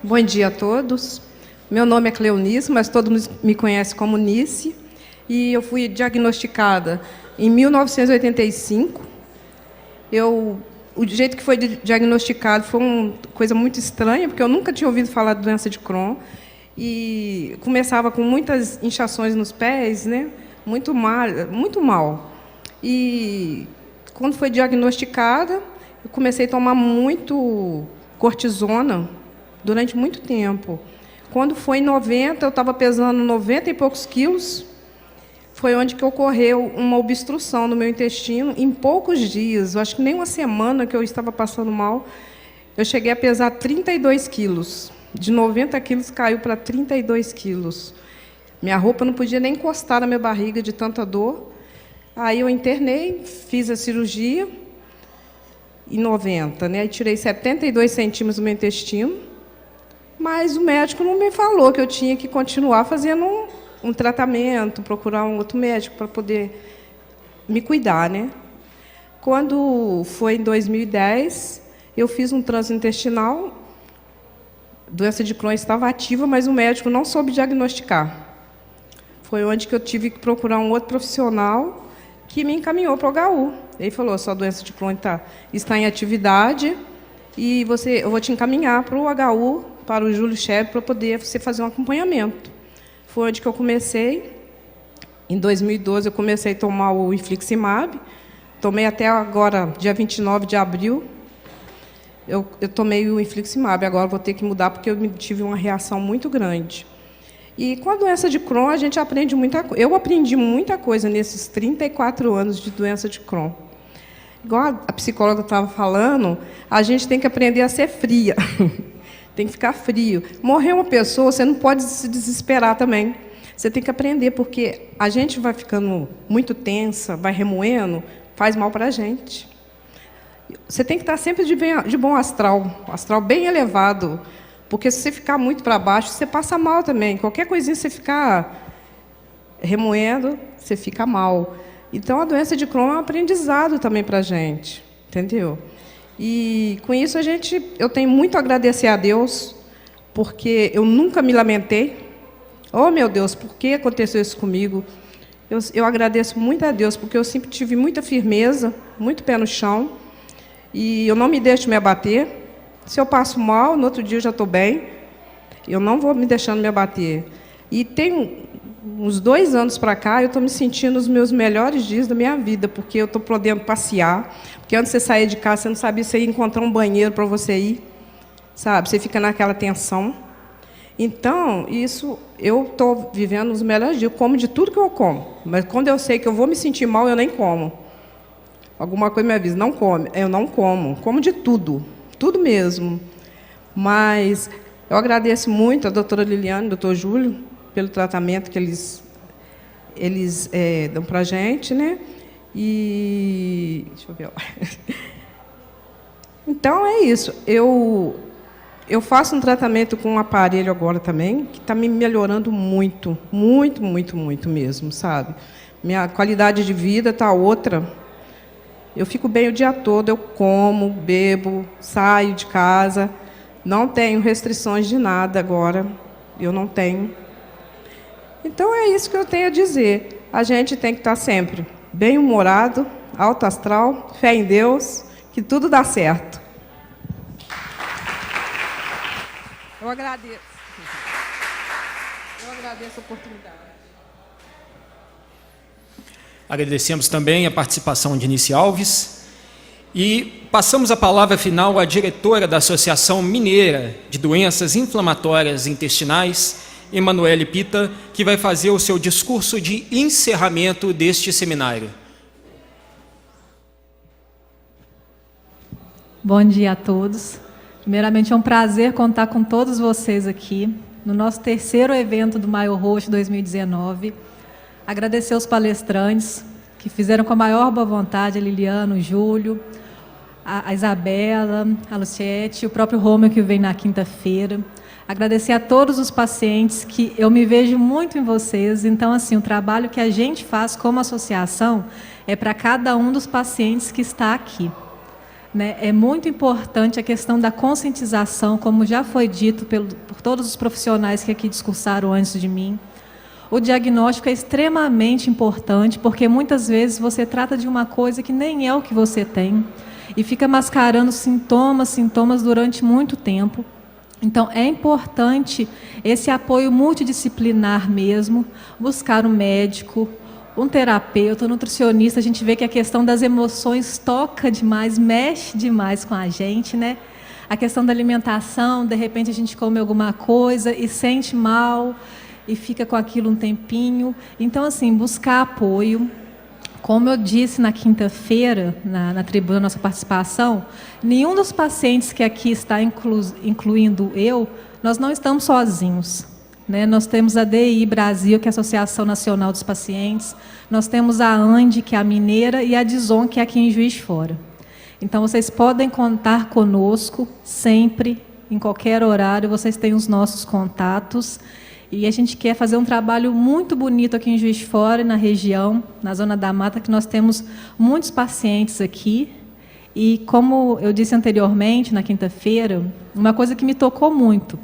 Bom dia a todos. Meu nome é Cleonice, mas todo mundo me conhece como Nice. E eu fui diagnosticada em 1985. O jeito que foi diagnosticado foi uma coisa muito estranha, porque eu nunca tinha ouvido falar de doença de Crohn. E começava com muitas inchações nos pés, né? Muito mal. E quando foi diagnosticada, eu comecei a tomar muito cortisona durante muito tempo. Quando foi em 90, eu estava pesando 90 e poucos quilos. Foi onde que ocorreu uma obstrução no meu intestino em poucos dias. Eu acho que nem uma semana que eu estava passando mal, eu cheguei a pesar 32 quilos. De 90 quilos caiu para 32 quilos. Minha roupa não podia nem encostar na minha barriga de tanta dor. Aí eu internei, fiz a cirurgia em 90, né? Aí tirei 72 centímetros do meu intestino, mas o médico não me falou que eu tinha que continuar fazendo um tratamento, procurar um outro médico para poder me cuidar, né? Quando foi em 2010, eu fiz um trânsito intestinal. A doença de Crohn estava ativa, mas o médico não soube diagnosticar. Foi onde que eu tive que procurar um outro profissional que me encaminhou para o HU. Ele falou: sua doença de Crohn está em atividade e eu vou te encaminhar para o HU, para o Júlio Cheb, para poder você fazer um acompanhamento. Foi onde que eu comecei. Em 2012, eu comecei a tomar o infliximab. Tomei até agora, dia 29 de abril. Eu tomei o infliximab. Agora vou ter que mudar, porque eu tive uma reação muito grande. E com a doença de Crohn, a gente aprende muita coisa. Eu aprendi muita coisa nesses 34 anos de doença de Crohn. Igual a psicóloga estava falando, a gente tem que aprender a ser fria. Tem que ficar frio. Morrer uma pessoa, você não pode se desesperar também. Você tem que aprender, porque a gente vai ficando muito tensa, vai remoendo, faz mal para a gente. Você tem que estar sempre de bom astral bem elevado, porque se você ficar muito para baixo, você passa mal também. Qualquer coisinha que você ficar remoendo, você fica mal. Então, a doença de Crohn é um aprendizado também para a gente, entendeu? E, com isso, eu tenho muito a agradecer a Deus, porque eu nunca me lamentei. Oh, meu Deus, por que aconteceu isso comigo? Eu agradeço muito a Deus, porque eu sempre tive muita firmeza, muito pé no chão, e eu não me deixo me abater. Se eu passo mal, no outro dia eu já estou bem. Eu não vou me deixando me abater. E tem uns 2 anos para cá, eu estou me sentindo nos meus melhores dias da minha vida, porque eu estou podendo passear. Porque antes de você sair de casa, você não sabia se ia encontrar um banheiro para você ir, sabe? Você fica naquela tensão. Então, isso, eu estou vivendo os melhores dias. Eu como de tudo que eu como. Mas quando eu sei que eu vou me sentir mal, eu nem como. Alguma coisa me avisa: não come. Eu não como. Como de tudo. Tudo mesmo. Mas eu agradeço muito a doutora Liliane e ao doutor Júlio pelo tratamento que eles dão para a gente, né? E deixa eu ver. Então, é isso. Eu faço um tratamento com um aparelho agora também, que está me melhorando muito, muito, muito, muito mesmo, sabe? Minha qualidade de vida está outra. Eu fico bem o dia todo, eu como, bebo, saio de casa, não tenho restrições de nada agora, eu não tenho. Então, é isso que eu tenho a dizer. A gente tem que estar sempre bem-humorado, alto astral, fé em Deus, que tudo dá certo. Eu agradeço. Eu agradeço a oportunidade.
Agradecemos também a participação de Nice Alves e passamos a palavra final à diretora da Associação Mineira de Doenças Inflamatórias Intestinais, Emanuele Pita, que vai fazer o seu discurso de encerramento deste seminário.
Bom dia a todos. Primeiramente, é um prazer contar com todos vocês aqui no nosso 3º evento do Maio Roxo 2019. Agradecer aos palestrantes que fizeram com a maior boa vontade, a Liliana, o Júlio, a Isabela, a Luciete, o próprio Romeu, que vem na quinta-feira. Agradecer a todos os pacientes, que eu me vejo muito em vocês. Então, assim, o trabalho que a gente faz como associação é para cada um dos pacientes que está aqui. né? É muito importante a questão da conscientização, como já foi dito por todos os profissionais que aqui discursaram antes de mim. O diagnóstico é extremamente importante, porque muitas vezes você trata de uma coisa que nem é o que você tem, e fica mascarando sintomas durante muito tempo. Então, é importante esse apoio multidisciplinar mesmo, buscar um médico, um terapeuta, um nutricionista. A gente vê que a questão das emoções toca demais, mexe demais com a gente, né? A questão da alimentação, de repente a gente come alguma coisa e sente mal e fica com aquilo um tempinho. Então, assim, buscar apoio. Como eu disse na quinta-feira, na tribuna da nossa participação, nenhum dos pacientes que aqui está, incluindo eu, nós não estamos sozinhos, né? Nós temos a DI Brasil, que é a Associação Nacional dos Pacientes, nós temos a ANDE, que é a mineira, e a DISON, que é aqui em Juiz de Fora. Então, vocês podem contar conosco sempre, em qualquer horário, vocês têm os nossos contatos. E a gente quer fazer um trabalho muito bonito aqui em Juiz de Fora, na região, na Zona da Mata, que nós temos muitos pacientes aqui. E, como eu disse anteriormente, na quinta-feira, uma coisa que me tocou muito,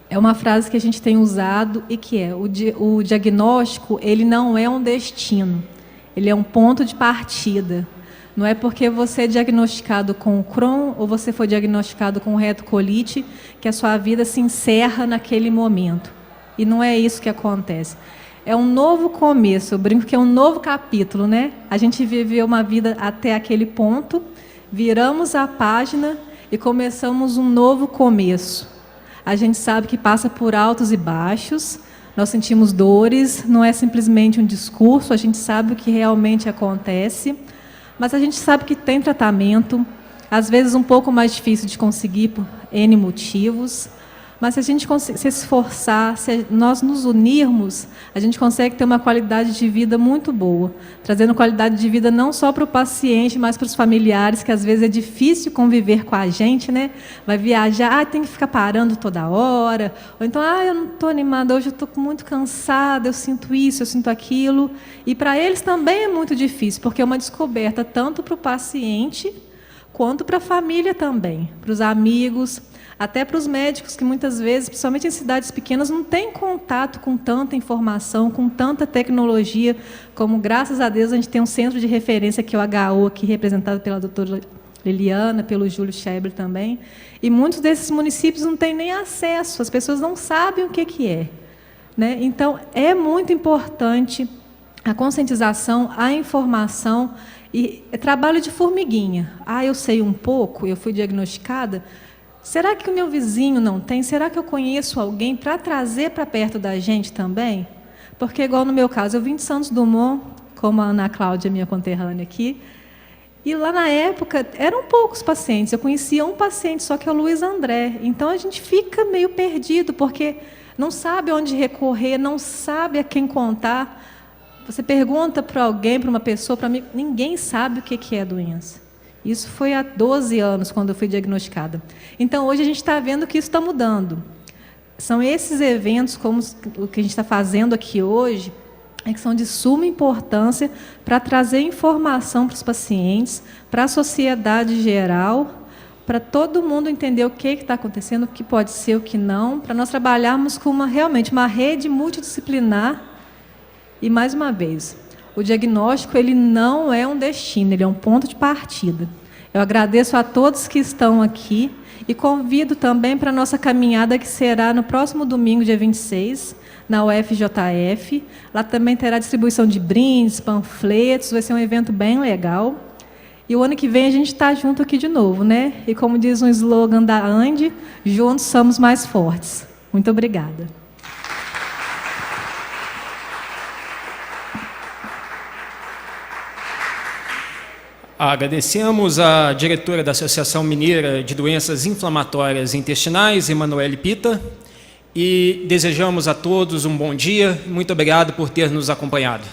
é uma frase que a gente tem usado, e que é: o diagnóstico, ele não é um destino, ele é um ponto de partida. Não é porque você é diagnosticado com Crohn ou você foi diagnosticado com retocolite que a sua vida se encerra naquele momento. E não é isso que acontece. É um novo começo, eu brinco que é um novo capítulo, né? A gente viveu uma vida até aquele ponto, viramos a página e começamos um novo começo. A gente sabe que passa por altos e baixos, nós sentimos dores, não é simplesmente um discurso, a gente sabe o que realmente acontece, mas a gente sabe que tem tratamento, às vezes um pouco mais difícil de conseguir por N motivos, mas se a gente se esforçar, se nós nos unirmos, a gente consegue ter uma qualidade de vida muito boa, trazendo qualidade de vida não só para o paciente, mas para os familiares, que às vezes é difícil conviver com a gente, né? Vai viajar, tem que ficar parando toda hora, ou então, eu não estou animada, hoje eu estou muito cansada, eu sinto isso, eu sinto aquilo. E para eles também é muito difícil, porque é uma descoberta tanto para o paciente, quanto para a família também, para os amigos, até para os médicos, que muitas vezes, principalmente em cidades pequenas, não têm contato com tanta informação, com tanta tecnologia, como, graças a Deus, a gente tem um centro de referência, que é o HU, aqui representado pela doutora Liliana, pelo Júlio Scheber também, e muitos desses municípios não têm nem acesso, as pessoas não sabem o que é, né? Então, é muito importante a conscientização, a informação, e é trabalho de formiguinha. Eu sei um pouco, eu fui diagnosticada. Será que o meu vizinho não tem? Será que eu conheço alguém para trazer para perto da gente também? Porque, igual no meu caso, eu vim de Santos Dumont, como a Ana Cláudia, minha conterrânea aqui, e lá na época eram poucos pacientes. Eu conhecia um paciente, só que é o Luiz André. Então, a gente fica meio perdido, porque não sabe onde recorrer, não sabe a quem contar. Você pergunta para alguém, para uma pessoa, para mim, ninguém sabe o que é a doença. Isso foi há 12 anos, quando eu fui diagnosticada. Então, hoje a gente está vendo que isso está mudando. São esses eventos, como o que a gente está fazendo aqui hoje, que são de suma importância para trazer informação para os pacientes, para a sociedade geral, para todo mundo entender o que está acontecendo, o que pode ser, o que não, para nós trabalharmos com realmente uma rede multidisciplinar. E, mais uma vez, o diagnóstico, ele não é um destino, ele é um ponto de partida. Eu agradeço a todos que estão aqui e convido também para a nossa caminhada, que será no próximo domingo, dia 26, na UFJF. Lá também terá distribuição de brindes, panfletos, vai ser um evento bem legal. E o ano que vem a gente está junto aqui de novo, né? E como diz um slogan da ANDE, juntos somos mais fortes. Muito obrigada.
Agradecemos à diretora da Associação Mineira de Doenças Inflamatórias Intestinais, Emanuele Pita, e desejamos a todos um bom dia. Muito obrigado por ter nos acompanhado.